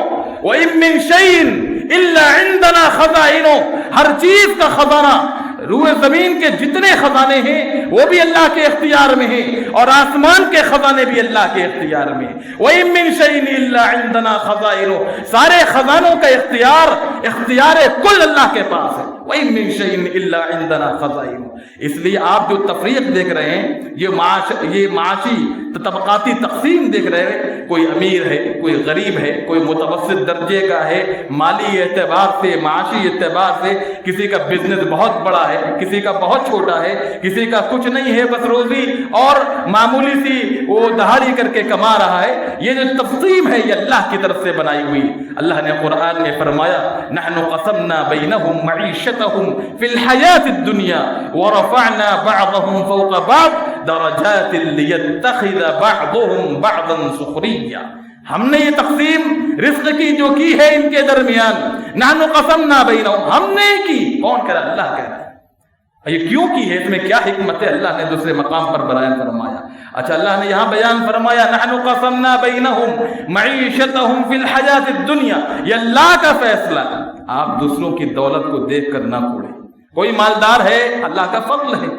A: وَإِن مِّن شَيْءٍ إِلَّا عِندَنَا خَزَائِنُهُ، ہر چیز کا خزانہ، روئے زمین کے جتنے خزانے ہیں وہ بھی اللہ کے اختیار میں ہیں، اور آسمان کے خزانے بھی اللہ کے اختیار میں ہیں۔ وَإِن مِّن شَيْءٍ إِلَّا عِندَنَا خَزَائِنُهُ، سارے خزانوں کا اختیار کل اللہ کے پاس ہے۔ وَإِن مِّن شَيْءٍ إِلَّا عِندَنَا خَزَائِنُهُ۔ اس لیے آپ جو تفریق دیکھ رہے ہیں، یہ معاشی طبقاتی تقسیم دیکھ رہے ہیں، کوئی امیر ہے، کوئی غریب ہے، کوئی متوسط درجے کا ہے، مالی اعتبار سے، معاشی اعتبار سے کسی کا بزنس بہت بڑا ہے، کسی کا بہت چھوٹا ہے، کسی کا کچھ نہیں ہے، بس روزی اور معمولی سی وہ دہاڑی کر کے کما رہا ہے۔ یہ جو تقسیم ہے یہ اللہ کی طرف سے بنائی ہوئی۔ اللہ نے قرآن میں فرمایا نحن قسمنا بینہم معیشتہم فی الحیات الدنیا ورفعنا بعضهم فوق بعض درجات لیتخذ بعضهم بعضا سخریا۔ ہم نے یہ تقسیم رزق کی جو کی ہے ان کے درمیان، نحن قسمنا بینہم، ہم نے کی، کون کہہ رہا؟ اللہ کہہ رہا ہے۔ یہ کیوں کی ہے؟ اس میں کیا حکمت ہے؟ اللہ نے دوسرے مقام پر بیان فرمایا۔ اچھا، اللہ نے یہاں بیان فرمایا نحن قسمنا بینہم معیشتہم فی الحیات الدنیا، یہ اللہ کا فیصلہ ہے۔ آپ دوسروں کی دولت کو دیکھ کر نہ کوڑیں۔ کوئی مالدار ہے، اللہ کا فضل ہے،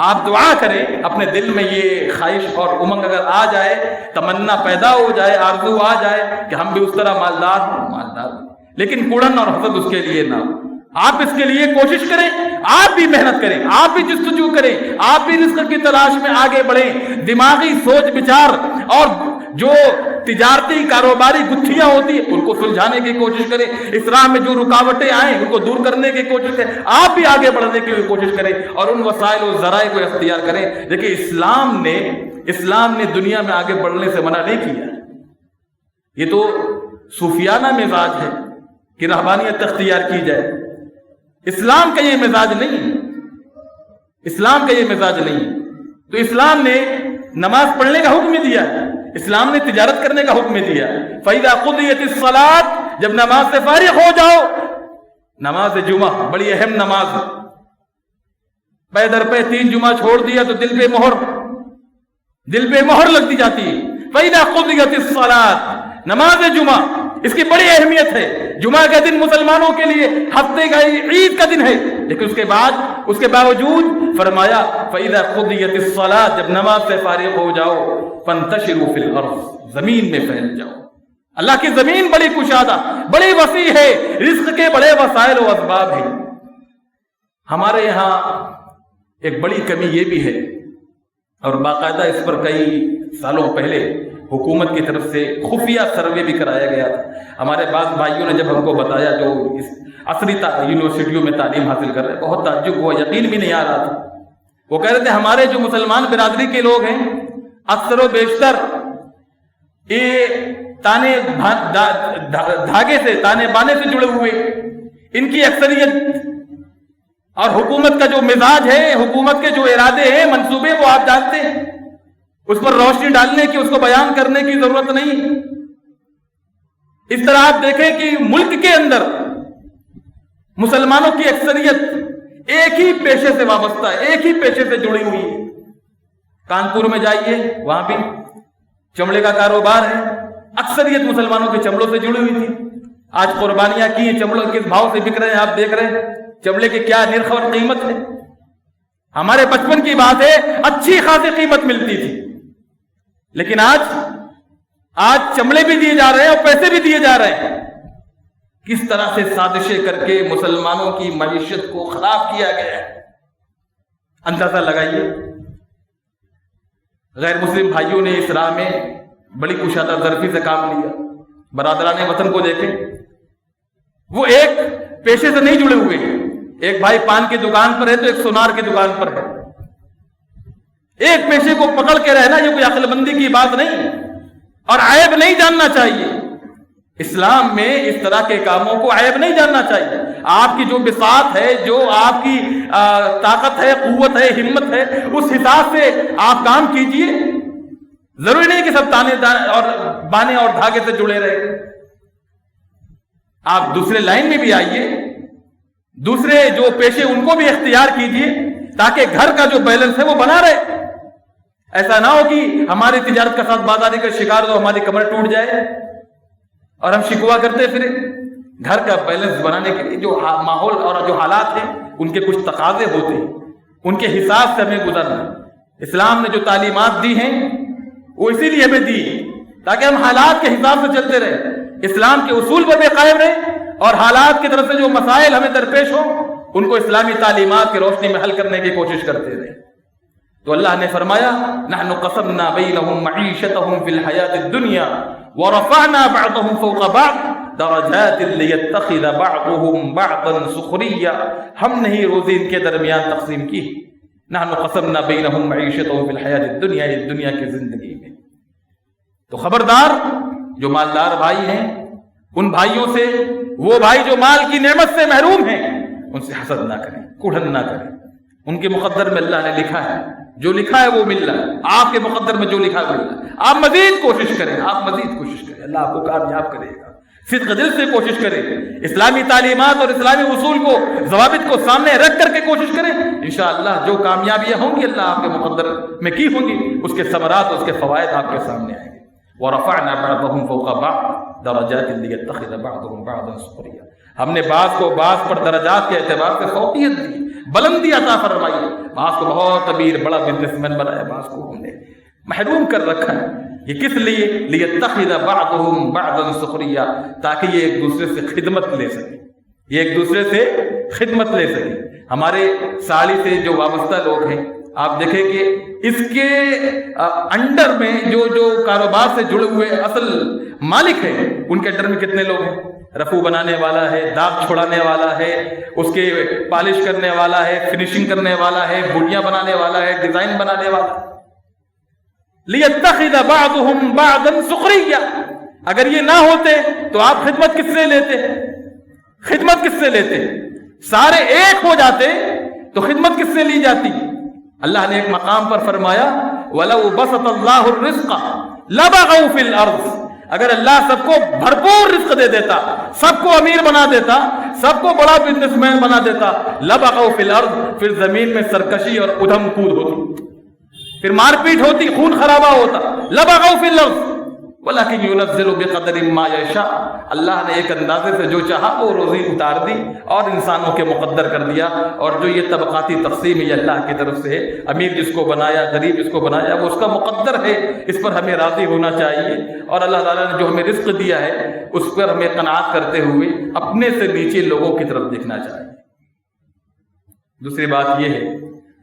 A: آپ دعا کریں، اپنے دل میں یہ خواہش اور امنگ اگر آ جائے، تمنا پیدا ہو جائے، آرزو آ جائے کہ ہم بھی اس طرح مالدار ہوں، لیکن کوڑن اور حسد اس کے لیے نہ ہو۔ آپ اس کے لیے کوشش کریں، آپ بھی محنت کریں، آپ بھی جستجو کریں، آپ بھی رزق کی تلاش میں آگے بڑھیں۔ دماغی سوچ بچار اور جو تجارتی کاروباری گتھیاں ہوتی ہیں ان کو سلجھانے کی کوشش کریں، اس راہ میں جو رکاوٹیں آئیں ان کو دور کرنے کی کوشش کریں، آپ بھی آگے بڑھنے کی کوشش کریں اور ان وسائل و ذرائع کو اختیار کریں۔ دیکھیں، اسلام نے اسلام نے دنیا میں آگے بڑھنے سے منع نہیں کیا. یہ تو صوفیانہ مزاج ہے کہ رہبانیت اختیار کی جائے. اسلام کا یہ مزاج نہیں، اسلام کا یہ مزاج نہیں. تو اسلام نے نماز پڑھنے کا حکم دیا ہے، اسلام نے تجارت کرنے کا حکم دیا. فَإِذَا قُضِيَتِ الصَّلَاةُ، جب نماز سے فارغ ہو جاؤ. نماز جمعہ بڑی اہم نماز ہے. پے در پہ 3 جمعہ چھوڑ دیا تو دل پہ مہر لگتی جاتی ہے. فَإِذَا قُضِيَتِ الصَّلَاةُ، نماز جمعہ اس کی بڑی اہمیت ہے. جمعہ کا دن مسلمانوں کے لیے ہفتے کا عید کا دن ہے، لیکن اس کے باوجود فرمایا فَإِذَا قُضِيَتِ الصَّلَاةُ، جب نماز سے فارغ ہو جاؤ فَانْتَشِرُوا فِي الْأَرْضِ، زمین میں پھیل جاؤ. اللہ کی زمین بڑی کشادہ، بڑی وسیع ہے، رزق کے بڑے وسائل و اسباب ہیں. ہمارے یہاں ایک بڑی کمی یہ بھی ہے، اور باقاعدہ اس پر کئی سالوں پہلے حکومت کی طرف سے خفیہ سروے بھی کرایا گیا تھا. ہمارے بعض بھائیوں نے جب ہم کو بتایا جو اس عصری یونیورسٹیوں میں تعلیم حاصل کر رہے ہیں، بہت تعجب ہوا، یقین بھی نہیں آ رہا تھا. وہ کہہ رہے تھے ہمارے جو مسلمان برادری کے لوگ ہیں اکثر و بیشتر یہ تانے دھاگے سے، تانے بانے سے جڑے ہوئے، ان کی اکثریت. اور حکومت کا جو مزاج ہے، حکومت کے جو ارادے ہیں، منصوبے، وہ آپ جانتے ہیں. اس پر روشنی ڈالنے کی، اس کو بیان کرنے کی ضرورت نہیں. اس طرح آپ دیکھیں کہ ملک کے اندر مسلمانوں کی اکثریت ایک ہی پیشے سے وابستہ ہے، ایک ہی پیشے سے جڑی ہوئی ہے. کانپور میں جائیے، وہاں بھی چمڑے کا کاروبار ہے. اکثریت مسلمانوں کے چمڑوں سے جڑی ہوئی تھی. آج قربانیاں کی ہیں، چمڑوں کس بھاؤ سے بک رہے ہیں آپ دیکھ رہے ہیں، چمڑے کی کیا نرخ اور قیمت ہے. ہمارے بچپن کی بات ہے، اچھی خاصی قیمت ملتی تھی، لیکن آج چمڑے بھی دیے جا رہے ہیں اور پیسے بھی دیے جا رہے ہیں. کس طرح سے سازشیں کر کے مسلمانوں کی معیشت کو خراب کیا گیا ہے، اندازہ لگائیے. غیر مسلم بھائیوں نے اس راہ میں بڑی کشادہ ظرفی سے کام لیا. برادران وطن کو دیکھیں، وہ ایک پیشے سے نہیں جڑے ہوئے ہیں. ایک بھائی پان کی دکان پر ہے تو ایک سونار کی دکان پر ہے. ایک پیشے کو پکڑ کے رہنا یہ کوئی عقل مندی کی بات نہیں، اور عیب نہیں جاننا چاہیے. اسلام میں اس طرح کے کاموں کو عیب نہیں جاننا چاہیے. آپ کی جو بساط ہے، جو آپ کی طاقت ہے، قوت ہے، ہمت ہے، اس حساب سے آپ کام کیجئے. ضروری نہیں کہ سب تانے اور بانے اور دھاگے سے جڑے رہے. آپ دوسرے لائن میں بھی آئیے، دوسرے جو پیشے ان کو بھی اختیار کیجئے، تاکہ گھر کا جو بیلنس ہے وہ بنا رہے. ایسا نہ ہو کہ ہماری تجارت کا ساتھ بازاری کا شکار تو ہماری کمر ٹوٹ جائے اور ہم شکوا کرتے پھرے. گھر کا بیلنس بنانے کے لیے جو ماحول اور جو حالات ہیں ان کے کچھ تقاضے ہوتے ہیں، ان کے حساب سے ہمیں گزرنا. اسلام نے جو تعلیمات دی ہیں وہ اسی لیے ہمیں دی تاکہ ہم حالات کے حساب سے چلتے رہیں، اسلام کے اصول پر بھی قائم رہیں، اور حالات کی طرف سے جو مسائل ہمیں درپیش ہوں ان کو اسلامی تعلیمات کی روشنی میں حل کرنے کی کوشش کرتے رہیں. تو اللہ نے فرمایا نحن قسمنا بینہم معیشتہم فی الحیات الدنیا ورفعنا بعضهم فوق بعض درجات لیتخذ بعضهم بعضا سخریا. ہم نے ہی روزی ان کے درمیان تقسیم کی. نحن قسمنا بینہم معیشتہم فی الحیات الدنیا، اس دنیا کی زندگی میں. تو خبردار جو مالدار بھائی ہیں ان بھائیوں سے، وہ بھائی جو مال کی نعمت سے محروم ہیں، ان سے حسد نہ کریں، کڑھن نہ کریں. ان کے مقدر میں اللہ نے لکھا ہے، جو لکھا ہے وہ مل رہا ہے. آپ کے مقدر میں جو لکھا ہے وہ مل رہا ہے. آپ مزید کوشش کریں، آپ مزید کوشش کریں، اللہ آپ کو کامیاب کرے گا. صدق دل سے کوشش کریں، اسلامی تعلیمات اور اسلامی اصول کو، ضوابط کو سامنے رکھ کر کے کوشش کریں. انشاءاللہ جو کامیابیاں ہوں گی اللہ آپ کے مقدر میں کی ہوں گی، اس کے ثمرات، اس کے فوائد آپ کے سامنے آئیں گے. وَرَفَعْنَا بَعْضَهُمْ فَوْقَ بَعْضٍ دَرَجَاتٍ لِيَتَّخِذَ بَعْضُهُمْ بَعْضًا سُخْرِيًّا. ہم نے بعض کو بعض پر درجات کے اعتبار سے فوقیت دی، بلندی عطا فرمائی. بعض کو بہت امیر بڑا بزنس مین بنایا، بعض کو ہم نے محروم کر رکھا ہے. یہ کس لیے؟ لِيَتَّخِذَ بَعْضُهُمْ بَعْضًا سُخْرِيًّا، تاکہ یہ ایک دوسرے سے خدمت لے سکے، یہ ایک دوسرے سے خدمت لے سکے. ہمارے ساڑی سے جو وابستہ لوگ ہیں، آپ دیکھیں کہ اس کے انڈر میں جو کاروبار سے جڑے ہوئے اصل مالک ہیں، ان کے انڈر میں کتنے لوگ ہیں؟ رفو بنانے والا ہے، داغ چھوڑانے والا ہے، اس کے پالش کرنے والا ہے، فنیشنگ کرنے والا ہے، بوٹیاں بنانے والا ہے، ڈیزائن بنانے والا. لِيَتَّخِذَ بَعْضُهُمْ بَعْضًا سُخْرِيًّا. اگر یہ نہ ہوتے تو آپ خدمت کس سے لیتے؟ خدمت کس سے لیتے؟ سارے ایک ہو جاتے تو خدمت کس سے لی جاتی؟ اللہ نے ایک مقام پر فرمایا وَلَوْ بَسَطَ اللَّهُ الرِّزْقَ لَبَغَوْا فِي الْأَرْضِ. اگر اللہ سب کو بھرپور رزق دے دیتا، سب کو امیر بنا دیتا، سب کو بڑا بزنس مین بنا دیتا، لَبَغَوْا فِي الْأَرْضِ، پھر زمین میں سرکشی اور ادھم کود ہوتی، پھر مار پیٹ ہوتی، خون خرابہ ہوتا. لَبَغَوْا فِي الْأَرْضِ وَلَكِنْ يُنَزِّلُ بِقَدْرٍ مَا يَشَاءُ. اللہ نے ایک اندازے سے جو چاہا وہ روزی اتار دی اور انسانوں کے مقدر کر دیا. اور جو یہ طبقاتی تقسیم یہ اللہ کی طرف سے ہے، امیر جس کو بنایا، غریب جس کو بنایا، وہ اس کا مقدر ہے. اس پر ہمیں راضی ہونا چاہیے اور اللہ تعالیٰ نے جو ہمیں رزق دیا ہے اس پر ہمیں قناعت کرتے ہوئے اپنے سے نیچے لوگوں کی طرف دیکھنا چاہیے. دوسری بات یہ ہے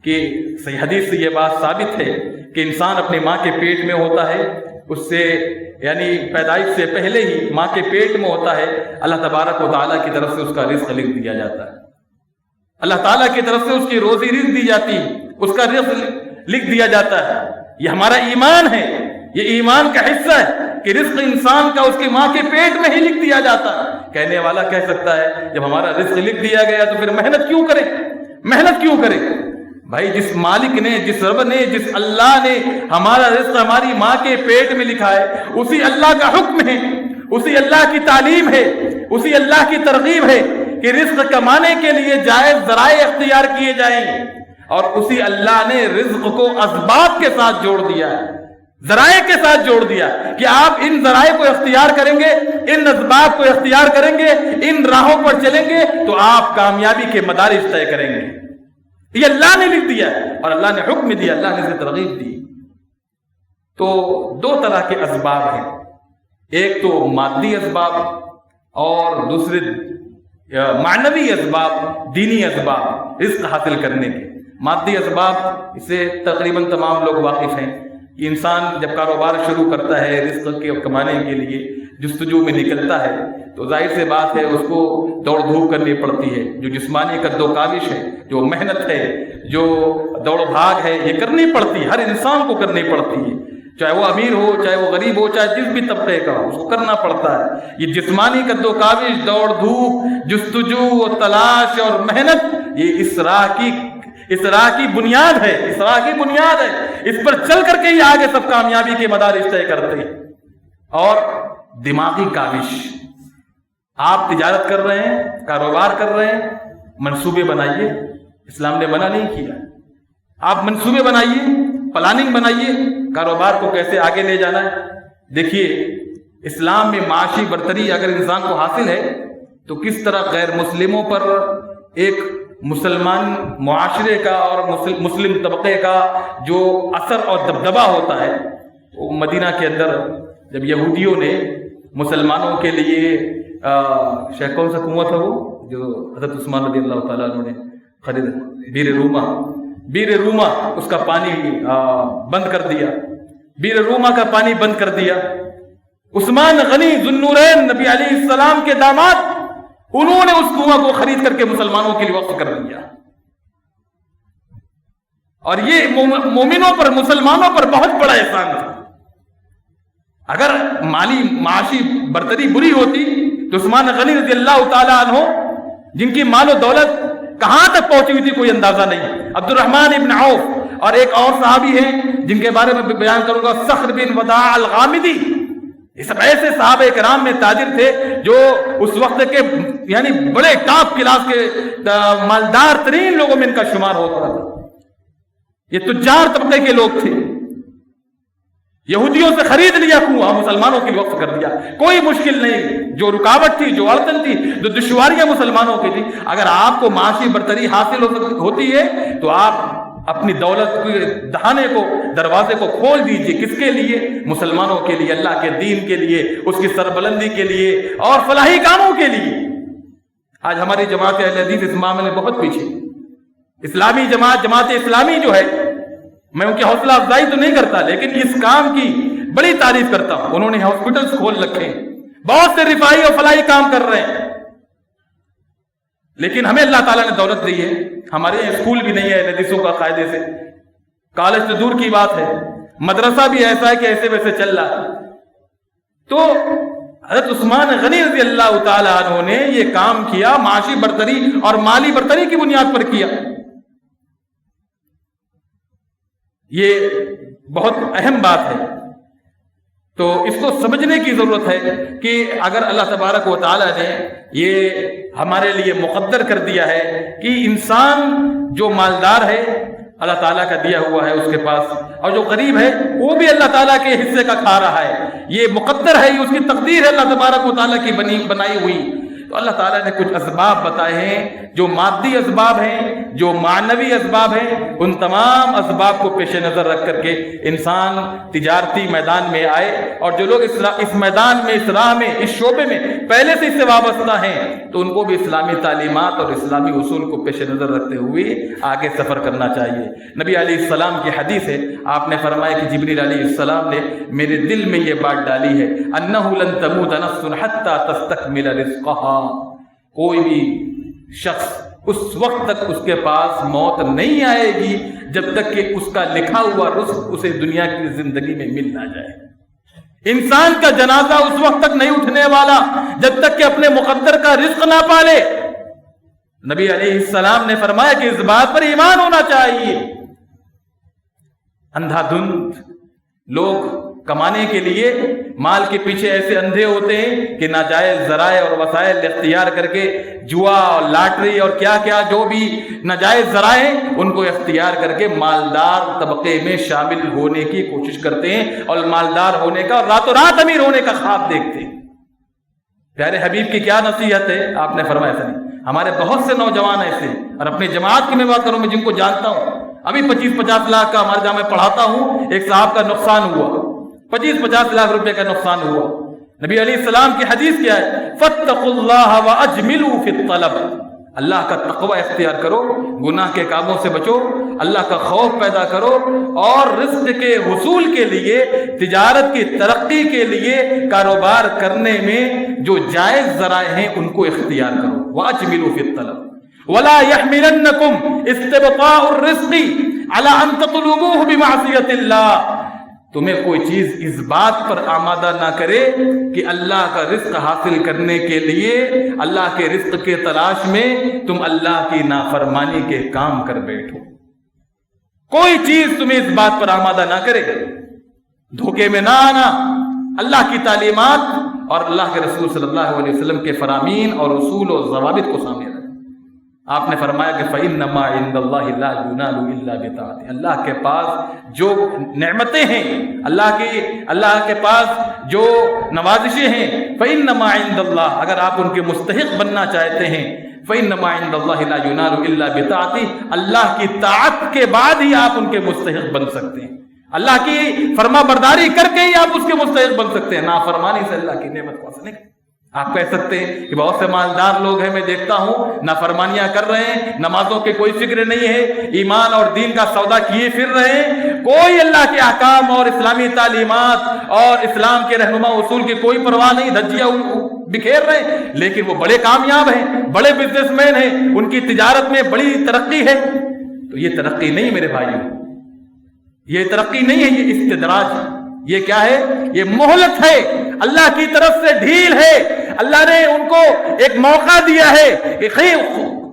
A: کہ صحیح حدیث سے یہ بات ثابت ہے کہ انسان اپنی ماں کے پیٹ میں ہوتا ہے، اس سے یعنی پیدائش سے پہلے ہی ماں کے پیٹ میں ہوتا ہے. اللہ تبارک و تعالیٰ کی طرف سے اس کا رزق لکھ دیا جاتا ہے. اللہ تعالیٰ کی طرف سے اس کی روزی رزق دی جاتی ہے، اس کا رزق لکھ دیا جاتا ہے. یہ ہمارا ایمان ہے، یہ ایمان کا حصہ ہے کہ رزق انسان کا اس کی ماں کے پیٹ میں ہی لکھ دیا جاتا ہے. کہنے والا کہہ سکتا ہے جب ہمارا رزق لکھ دیا گیا تو پھر محنت کیوں کرے؟ محنت کیوں کرے؟ بھائی جس مالک نے، جس رب نے، جس اللہ نے ہمارا رزق ہماری ماں کے پیٹ میں لکھا ہے، اسی اللہ کا حکم ہے، اسی اللہ کی تعلیم ہے، اسی اللہ کی ترغیب ہے کہ رزق کمانے کے لیے جائز ذرائع اختیار کیے جائیں. اور اسی اللہ نے رزق کو اسباب کے ساتھ جوڑ دیا ہے، ذرائع کے ساتھ جوڑ دیا کہ آپ ان ذرائع کو اختیار کریں گے، ان اسباب کو اختیار کریں گے، ان راہوں پر چلیں گے تو آپ کامیابی کے مدارج طے کریں گے. یہ اللہ نے لکھ دیا اور اللہ نے حکم دیا، اللہ نے اسے ترغیب دی. تو دو طرح کے اسباب ہیں، ایک تو مادی اسباب اور دوسرے معنوی اسباب، دینی اسباب رزق حاصل کرنے کے. مادی اسباب اس سے تقریباً تمام لوگ واقف ہیں. انسان جب کاروبار شروع کرتا ہے رزق کے کمانے کے لیے جستجو میں نکلتا ہے تو ظاہر سے بات ہے اس کو دوڑ دھوپ کرنی پڑتی ہے. جو جسمانی قد و کاوش ہے، جو محنت ہے، جو دوڑ بھاگ ہے، یہ کرنی پڑتی ہے، ہر انسان کو کرنی پڑتی ہے، چاہے وہ امیر ہو، چاہے وہ غریب ہو، چاہے جس بھی طبقے کا ہو، اس کو کرنا پڑتا ہے. یہ جسمانی قد و کاوش، دوڑ دھوپ، جستجو، تلاش اور محنت، یہ اس راہ کی بنیاد ہے، اس راہ کی بنیاد ہے. اس پر چل کر کے ہی آگے سب کامیابی کے مدارج طے کرتے ہیں. اور دماغی کاوش، آپ تجارت کر رہے ہیں، کاروبار کر رہے ہیں، منصوبے بنائیے. اسلام نے منع نہیں کیا. آپ منصوبے بنائیے، پلاننگ بنائیے، کاروبار کو کیسے آگے لے جانا ہے. دیکھیے اسلام میں معاشی برتری اگر انسان کو حاصل ہے تو کس طرح غیر مسلموں پر ایک مسلمان معاشرے کا اور مسلم طبقے کا جو اثر اور دبدبہ ہوتا ہے. وہ مدینہ کے اندر جب یہودیوں نے مسلمانوں کے لیے شاید کون سا کنواں تھا وہ جو حضرت عثمان رضی اللہ تعالیٰ عنہ نے خریدا، بیر روما، اس کا پانی بند کر دیا، بیر روما کا پانی بند کر دیا. عثمان غنی ذو النورین نبی علیہ السلام کے داماد، انہوں نے اس کنواں کو خرید کر کے مسلمانوں کے لیے وقف کر دیا. اور یہ مومنوں پر، مسلمانوں پر بہت بڑا احسان تھا. اگر معاشی برتری بری ہوتی تو عثمان غنی رضی اللہ تعالیٰ عنہ جن کی مال و دولت کہاں تک پہنچی ہوئی تھی کوئی اندازہ نہیں. عبد الرحمن ابن عوف اور ایک اور صحابی ہیں جن کے بارے میں بیان کروں گا، صخر بن وداع الغامدی. یہ سب ایسے صحابہ کرام میں تاجر تھے جو اس وقت کے یعنی بڑے ٹاپ کلاس کے مالدار ترین لوگوں میں ان کا شمار ہوتا تھا. یہ تجار طبقے کے لوگ تھے. یہودیوں سے خرید لیا کنواں، مسلمانوں کے لیے وقف کر دیا. کوئی مشکل نہیں، جو رکاوٹ تھی، جو اڑچن تھی، جو دشواریاں مسلمانوں کی تھی. اگر آپ کو معاشی برتری حاصل ہوتی ہے تو آپ اپنی دولت کے دہانے کو، دروازے کو کھول دیجئے. کس کے لیے؟ مسلمانوں کے لیے، اللہ کے دین کے لیے، اس کی سربلندی کے لیے اور فلاحی کاموں کے لیے. آج ہماری جماعت اہل حدیث اس معاملے میں بہت پیچھے. اسلامی جماعت اسلامی جو ہے، میں ان کی حوصلہ افزائی تو نہیں کرتا لیکن اس کام کی بڑی تعریف کرتا ہوں. انہوں نے ہاسپٹلز کھول رکھے ہیں، بہت سے رفاہی اور فلاحی کام کر رہے ہیں. لیکن ہمیں اللہ تعالیٰ نے دولت دی ہے. ہمارے یہاں اسکول بھی نہیں ہے حدیثوں کا قاعدے سے، کالج تو دور کی بات ہے. مدرسہ بھی ایسا ہے کہ ایسے ویسے چل رہا ہے۔ تو حضرت عثمان غنی رضی اللہ تعالی عنہ نے یہ کام کیا، معاشی برتری اور مالی برتری کی بنیاد پر کیا۔ یہ بہت اہم بات ہے، تو اس کو سمجھنے کی ضرورت ہے کہ اگر اللہ تبارک و تعالی نے یہ ہمارے لیے مقدر کر دیا ہے کہ انسان جو مالدار ہے اللہ تعالیٰ کا دیا ہوا ہے اس کے پاس، اور جو غریب ہے وہ بھی اللہ تعالیٰ کے حصے کا کھا رہا ہے، یہ مقدر ہے، یہ اس کی تقدیر ہے اللہ تبارک و تعالیٰ کی بنائی ہوئی، تو اللہ تعالیٰ نے کچھ اسباب بتائے ہیں جو مادی اسباب ہیں، جو معنوی اسباب ہیں، ان تمام اسباب کو پیش نظر رکھ کر کے انسان تجارتی میدان میں آئے، اور جو لوگ اس میدان میں، اس راہ میں، اس شعبے میں پہلے سے اس سے وابستہ ہیں تو ان کو بھی اسلامی تعلیمات اور اسلامی اصول کو پیش نظر رکھتے ہوئے آگے سفر کرنا چاہیے۔ نبی علیہ السلام کی حدیث ہے، آپ نے فرمایا کہ جبریل علیہ السلام نے میرے دل میں یہ بات ڈالی ہے، انہ لن تموت نفس حتی تستکمل رزقہا، کوئی بھی شخص اس وقت تک اس کے پاس موت نہیں آئے گی جب تک کہ اس کا لکھا ہوا رزق اسے دنیا کی زندگی میں مل نہ جائے۔ انسان کا جنازہ اس وقت تک نہیں اٹھنے والا جب تک کہ اپنے مقدر کا رزق نہ پالے۔ نبی علیہ السلام نے فرمایا کہ اس بات پر ایمان ہونا چاہیے۔ اندھا دھند لوگ کمانے کے لیے مال کے پیچھے ایسے اندھے ہوتے ہیں کہ ناجائز ذرائع اور وسائل اختیار کر کے جوا اور لاٹری اور کیا کیا جو بھی ناجائز ذرائع ان کو اختیار کر کے مالدار طبقے میں شامل ہونے کی کوشش کرتے ہیں، اور مالدار ہونے کا اور راتوں رات امیر ہونے کا خواب دیکھتے ہیں۔ پیارے حبیب کی کیا نصیحت ہے؟ آپ نے فرمایا ایسا نہیں۔ ہمارے بہت سے نوجوان ایسے، اور اپنی جماعت کی میں بات کروں، میں جن کو جانتا ہوں، ابھی 25-50 لاکھ کا ہمارے جہاں میں پڑھاتا ہوں، ایک صاحب کا نقصان ہوا، 25-50 لاکھ روپے کا نقصان ہوا۔ نبی علیہ السلام کی حدیث کیا ہے؟ فاتقوا اللہ واجملوا فی الطلب، اللہ کا تقوی اختیار کرو، گناہ کے کاموں سے بچو، اللہ کا خوف پیدا کرو، اور رزق کے حصول کے لیے، تجارت کی ترقی کے لیے، کاروبار کرنے میں جو جائز ذرائع ہیں ان کو اختیار کرو۔ واجملوا فی الطلب ولا يحملنكم استبطاء الرزق على ان تطلبوه بمعصية اللہ، تمہیں کوئی چیز اس بات پر آمادہ نہ کرے کہ اللہ کا رزق حاصل کرنے کے لیے، اللہ کے رزق کے تلاش میں تم اللہ کی نافرمانی کے کام کر بیٹھو۔ کوئی چیز تمہیں اس بات پر آمادہ نہ کرے، دھوکے میں نہ آنا، اللہ کی تعلیمات اور اللہ کے رسول صلی اللہ علیہ وسلم کے فرامین اور اصول و ضوابط کو سامنے رکھنا۔ آپ نے فرمایا کہ فَإِنَّمَا عِندَ اللَّهِ لَا يُنَالُ إِلَّا بِطَاعَتِهِ، اللہ کے پاس جو نعمتیں ہیں، اللہ کے پاس جو نوازشیں ہیں، فَإِنَّمَا عِندَ اللَّهِ، اگر آپ ان کے مستحق بننا چاہتے ہیں، فَإِنَّمَا عِندَ اللَّهِ لَا يُنَالُ إِلَّا بِطَاعَتِهِ، اللہ کی طاعت کے بعد ہی آپ ان کے مستحق بن سکتے ہیں، اللہ کی فرما برداری کر کے ہی آپ اس کے مستحق بن سکتے ہیں، نافرمانی سے اللہ کی نعمت کو حاصل نہیں۔ آپ کہہ سکتے ہیں کہ بہت سے مالدار لوگ ہیں، میں دیکھتا ہوں نافرمانیاں کر رہے ہیں، نمازوں کی کوئی فکر نہیں ہے، ایمان اور دین کا سودا کیے پھر رہے ہیں، کوئی اللہ کے احکام اور اسلامی تعلیمات اور اسلام کے رہنما اصول کی کوئی پرواہ نہیں، دھجیاں بکھیر رہے ہیں، لیکن وہ بڑے کامیاب ہیں، بڑے بزنس مین ہیں، ان کی تجارت میں بڑی ترقی ہے۔ تو یہ ترقی نہیں میرے بھائیوں، یہ ترقی نہیں ہے، یہ استدراج ہے۔ یہ کیا ہے؟ یہ مہلت ہے، اللہ کی طرف سے ڈھیل ہے، اللہ نے ان کو ایک موقع دیا ہے کہ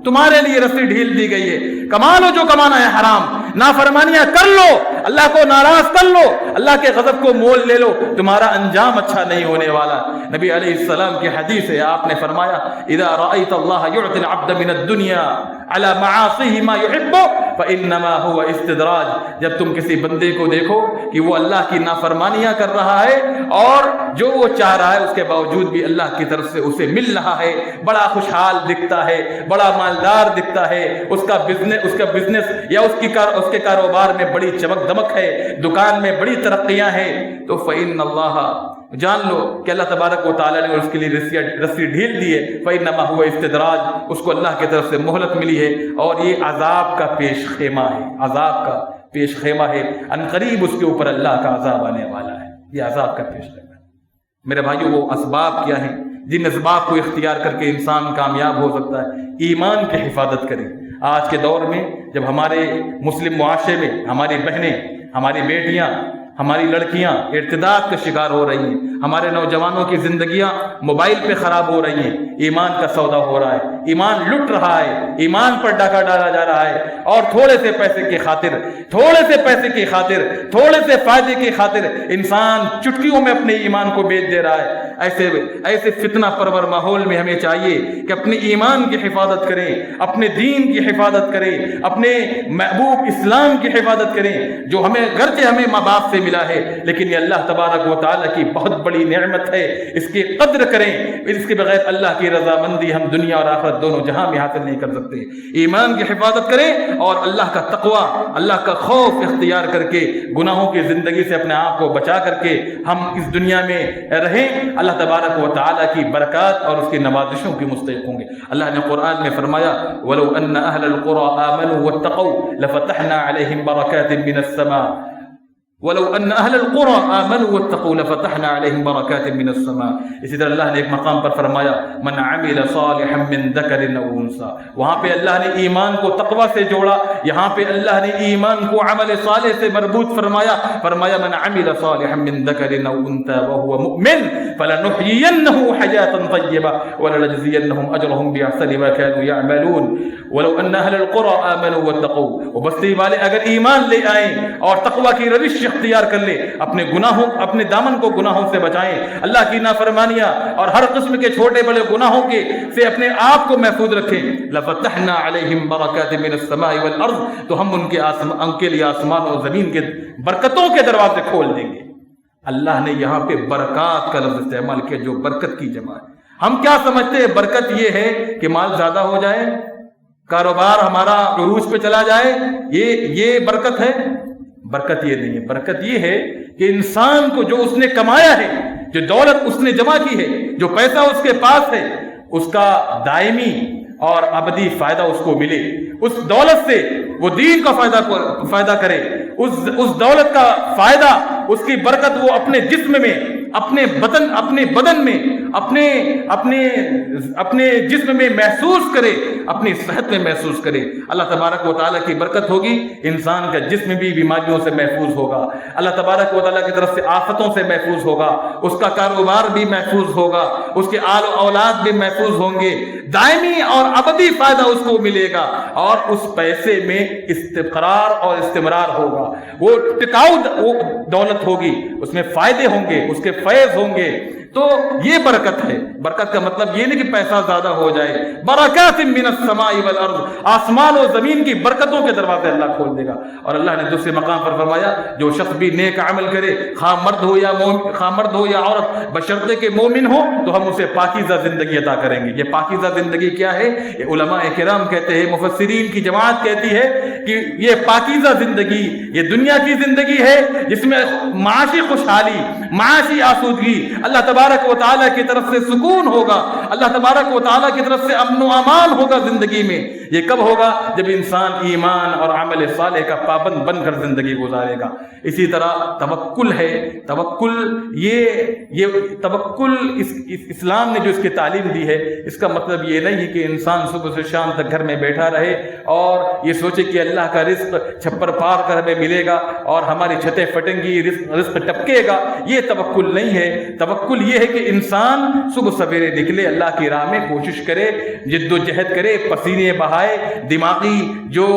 A: تمہارے لیے رسی ڈھیل دی گئی ہے، کما لو جو کمانا ہے حرام، نافرمانیاں کر لو، اللہ کو ناراض کر لو، اللہ کے غضب کو مول لے لو، تمہارا انجام اچھا نہیں ہونے والا۔ نبی علیہ السلام کی حدیث ہے، آپ نے فرمایا اذا رأيت الله يعطي العبد من الدنيا على معاصيه ما يحب فانما هو استدراج، جب تم کسی بندے کو دیکھو کہ وہ اللہ کی نافرمانیاں کر رہا ہے اور جو وہ چاہ رہا ہے اس کے باوجود بھی اللہ کی طرف سے اسے مل رہا ہے، بڑا خوشحال دکھتا ہے، بڑا مالدار دکھتا ہے، اس کا بزنس یا اس کے کاروبار میں بڑی چمک دمک ہے، دکان میں بڑی ترقیاں ہیں، تو فإن اللہ، جان لو کہ اللہ تبارک و تعالیٰ نے اس کے لیے رسی ڈھیل دی ہے، فإنما هو استدراج، اس کو اللہ کی طرف سے مہلت ملی ہے، اور یہ عذاب کا پیش خیمہ ہے، عذاب کا پیش خیمہ ہے، ان قریب اس کے اوپر اللہ کا عذاب آنے والا ہے، یہ عذاب کا پیش خیمہ ہے۔ میرے بھائیو، وہ اسباب کیا ہیں جن اسباب کو اختیار کر کے انسان کامیاب ہو سکتا ہے؟ ایمان کی حفاظت کریں۔ آج کے دور میں جب ہمارے مسلم معاشرے میں ہماری بہنیں، ہماری بیٹیاں ہماری لڑکیاں ارتداد کا شکار ہو رہی ہیں، ہمارے نوجوانوں کی زندگیاں موبائل پہ خراب ہو رہی ہیں، ایمان کا سودا ہو رہا ہے، ایمان لٹ رہا ہے، ایمان پر ڈاکہ ڈالا جا رہا ہے، اور تھوڑے سے پیسے کی خاطر، تھوڑے سے فائدے کی خاطر انسان چٹکیوں میں اپنے ایمان کو بیچ دے رہا ہے۔ ایسے فتنہ پرور ماحول میں ہمیں چاہیے کہ اپنے ایمان کی حفاظت کریں، اپنے دین کی حفاظت کریں، اپنے محبوب اسلام کی حفاظت کریں، جو گرچہ ہمیں ماں باپ سے ملا ہے، لیکن یہ اللہ تبارک و تعالیٰ کی بہت بڑی نعمت ہے، اس کی قدر کریں۔ اس کے بغیر اللہ کی رضامندی ہم دنیا اور آخرت دونوں جہاں میں حاصل نہیں کر سکتے۔ ایمان کی حفاظت کریں اور اللہ کا تقوی، اللہ کا خوف اختیار کر کے گناہوں کی زندگی سے اپنے آپ کو بچا کر کے ہم اس دنیا میں رہیں، اللہ تبارک و تعالیٰ کی برکات اور اس کی نوازشوں کی مستحق ہوں گے۔ اللہ نے قرآن میں فرمایا وَلَوْ أَنَّ أَهْلَ الْقُرَىٰ آمَنُوا وَاتَّقَوْا لَفَتَحْنَا عَلَيْهِمْ بَرَكَاتٍ مِّنَ السَّمَاءِ وَلَوْ أَنَّ أَهْلَ الْقُرَىٰ آمَنُوا وَاتَّقَوْا لَفَتَحْنَا عَلَيْهِمْ بَرَكَاتٍ مِّنَ السَّمَاءِ۔ اسی طرح اللہ نے ایک مقام پر فرمایا مَنْ عَمِلَ صَالِحًا مِّن ذَكَرٍ أَوْ أُنثىٰ، وہاں پہ اللہ نے ایمان کو تقوی سے جوڑا، یہاں پہ اللہ نے ایمان کو عمل صالح سے مربوط فرمایا مَنْ عَمِلَ صَالِحًا مِّن ذَكَرٍ أَوْ أُنثىٰ وَهُوَ مُؤْمِنٌ فَلَنُحْيِيَنَّهُ حَيَاةً طَيِّبَةً وَلَنَجْزِيَنَّهُمْ أَجْرَهُمْ بِأَحْسَنِ مَا كَانُوا يَعْمَلُونَ وَلَوْ أَنَّ أَهْلَ الْقُرَىٰ آمَنُوا وَاتَّقَوْا، وہ بستی والے اگر ایمان لے آئیں اور تقوی کی روش اختیار کر لیں، اپنے دامن کو گناہوں سے بچائیں، اللہ کی نافرمانیاں اور ہر قسم کے چھوٹے بڑے گناہوں سے اپنے آپ کو محفوظ رکھیں، لَفَتَحْنَا عَلَيْهِمْ بَرَكَاتٍ مِّنَ السَّمَاءِ وَالْأَرْضِ، تو ہم ان کے لیے آسمان اور زمین کے برکتوں کے دروازے کھول دیں گے۔ اللہ نے یہاں پہ برکات کا لفظ استعمال کیا، جو برکت کی جمع ہے۔ ہم کیا سمجھتے ہیں برکت یہ ہے کہ مال زیادہ ہو جائے، کاروبار ہمارا عروج پہ چلا جائے، یہ برکت ہے؟ برکت یہ نہیں ہے۔ برکت یہ ہے کہ انسان کو جو اس نے کمایا ہے، جو دولت اس نے جمع کی ہے، جو پیسہ اس کے پاس ہے، اس کا دائمی اور ابدی فائدہ اس کو ملے، اس دولت سے وہ دین کا فائدہ کرے، اس دولت کا فائدہ، اس کی برکت وہ اپنے جسم میں، اپنے بدن میں، اپنے جسم میں محسوس کرے، اپنی صحت میں محسوس کرے۔ اللہ تبارک و تعالیٰ کی برکت ہوگی، انسان کا جسم بھی بیماریوں سے محفوظ ہوگا، اللہ تبارک و تعالیٰ کی طرف سے آفتوں سے محفوظ ہوگا، اس کا کاروبار بھی محفوظ ہوگا، اس کے آل و اولاد بھی محفوظ ہوں گے، دائمی اور ابدی فائدہ اس کو ملے گا، اور اس پیسے میں استقرار اور استمرار ہوگا، وہ ٹکاؤ دولت ہوگی، اس میں فائدے ہوں گے، اس کے فیض ہوں گے۔ تو یہ برکت ہے۔ برکت کا مطلب یہ نہیں کہ پیسہ زیادہ ہو جائے، برکات من السماء والارض، آسمان و زمین کی برکتوں کے دروازے اللہ کھول دے گا۔ اور اللہ نے دوسرے مقام پر فرمایا جو شخص بھی نیک عمل کرے، خواہ مرد ہو یا عورت، بشرطے کہ مومن ہو، تو ہم اسے پاکیزہ زندگی عطا کریں گے۔ یہ پاکیزہ زندگی کیا ہے؟ یہ علماء کرام کہتے ہیں، مفسرین کی جماعت کہتی ہے کہ یہ پاکیزہ زندگی یہ دنیا کی زندگی ہے جس میں معاشی خوشحالی، معاشی آسودگی، اللہ تبارک و تعالیٰ کی طرف سے سکون ہوگا، اللہ تبارک و تعالیٰ کی طرف سے امن و امان ہوگا زندگی میں۔ یہ کب ہوگا؟ جب انسان ایمان اور عمل صالح کا پابند بن کر زندگی گزارے گا۔ اسی طرح توکل ہے، توکل اسلام نے جو اس کی تعلیم دی ہے، اس کا مطلب یہ نہیں کہ انسان صبح سے شام تک گھر میں بیٹھا رہے اور یہ سوچے کہ اللہ کا رزق چھپر پار کر ہمیں ملے گا اور ہماری چھتیں پھٹیں گی، رزق ٹپکے گا۔ یہ توکل نہیں ہے۔ توکل یہ ہے کہ انسان صبح سویرے نکلے، اللہ کی راہ میں کوشش کرے، جد و جہد کرے، پسینے بہائے، دماغی جو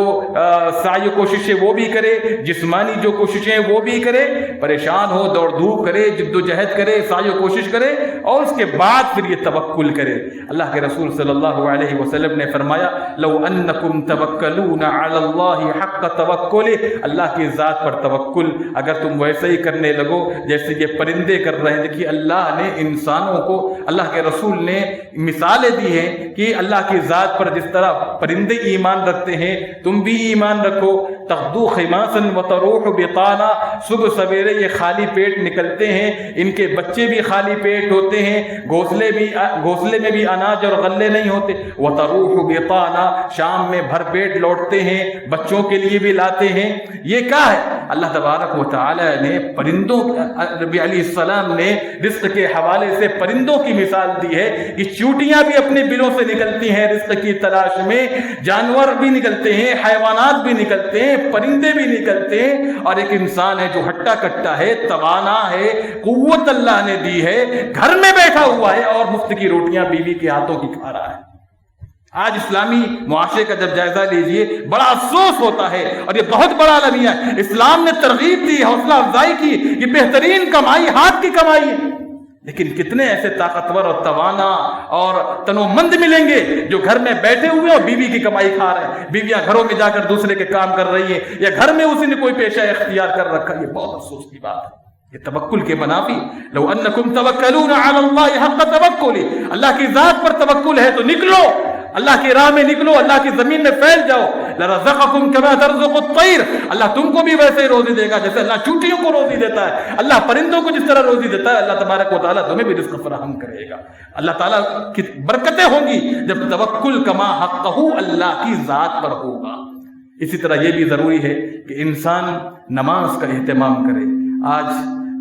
A: سعی و کوشش ہے وہ بھی کرے، جسمانی جو کوششیں وہ بھی کرے، پریشان ہو دوڑ دھوپ کرے، جد و جہد کرے، سعی و کوشش کرے، اور اس کے بعد پھر یہ توکل کرے۔ اللہ کے رسول صلی اللہ علیہ وسلم نے فرمایا لو انکم توکلون علی اللہ حق توکلہ، اللہ کی ذات پر توکل اگر تم ویسے ہی کرنے لگو جیسے یہ پرندے کر رہے ہیں۔ دیکھیے اللہ نے انسانوں کو، اللہ کے رسول نے مثالیں دی ہیں کہ اللہ کی ذات پر جس طرح پرندے ایمان رکھتے ہیں تم بھی ایمان رکھو۔ تغدو خماسا وتروح بطانا، صبح سویرے یہ خالی پیٹ نکلتے ہیں، ان کے بچے بھی خالی پیٹ ہوتے ہیں، گھونسلے میں بھی اناج اور غلے نہیں ہوتے۔ وتروح بطانا، شام میں بھر پیٹ لوٹتے ہیں، بچوں کے لیے بھی لاتے ہیں۔ یہ کیا ہے؟ اللہ تبارک و تعالی نے پرندوں، نبی علیہ السلام نے رزق کے حوالے سے پرندوں کی مثال دی ہے کہ چیونٹیاں بھی اپنے بلوں سے نکلتی ہیں رزق کی تلاش میں، جانور بھی نکلتے ہیں، حیوانات بھی نکلتے ہیں، پرندے بھی نکلتے ہیں، اور ایک انسان ہے جو ہٹا کٹا ہے، توانا ہے، قوت اللہ نے دی ہے، گھر میں بیٹھا ہوا ہے اور مفت کی روٹیاں بیوی کے ہاتھوں کی کھا رہا ہے۔ آج اسلامی معاشرے کا جب جائزہ لیجئے بڑا افسوس ہوتا ہے، اور یہ بہت بڑا المیہ ہے۔ اسلام نے ترغیب دی، حوصلہ افزائی کی، یہ بہترین کمائی ہاتھ کی کمائی ہے، لیکن کتنے ایسے طاقتور اور توانا اور تنومند ملیں گے جو گھر میں بیٹھے ہوئے اور بیوی کی کمائی کھا رہے ہیں، بیویاں گھروں میں جا کر دوسرے کے کام کر رہی ہیں، یا گھر میں اسی نے کوئی پیشہ اختیار کر رکھا۔ یہ بہت افسوس کی بات ہے۔ یہ توکل کے منافی، لو انکم توکلون علی اللہ حق توکل، اللہ کی ذات پر توکل ہے تو نکلو، اللہ کی راہ میں نکلو، اللہ کی زمین میں پھیل جاؤ۔ لرزقکم کما ترزق الطیر، اللہ تم کو بھی ویسے ہی روزی دے گا جیسے اللہ چونٹیوں کو روزی دیتا ہے، اللہ پرندوں کو جس طرح روزی دیتا ہے، اللہ تبارک و تعالیٰ تمہیں بھی رزق فراہم کرے گا۔ اللہ تعالیٰ کی برکتیں ہوں گی جب توکل کما حقہ اللہ کی ذات پر ہوگا۔ اسی طرح یہ بھی ضروری ہے کہ انسان نماز کا اہتمام کرے۔ آج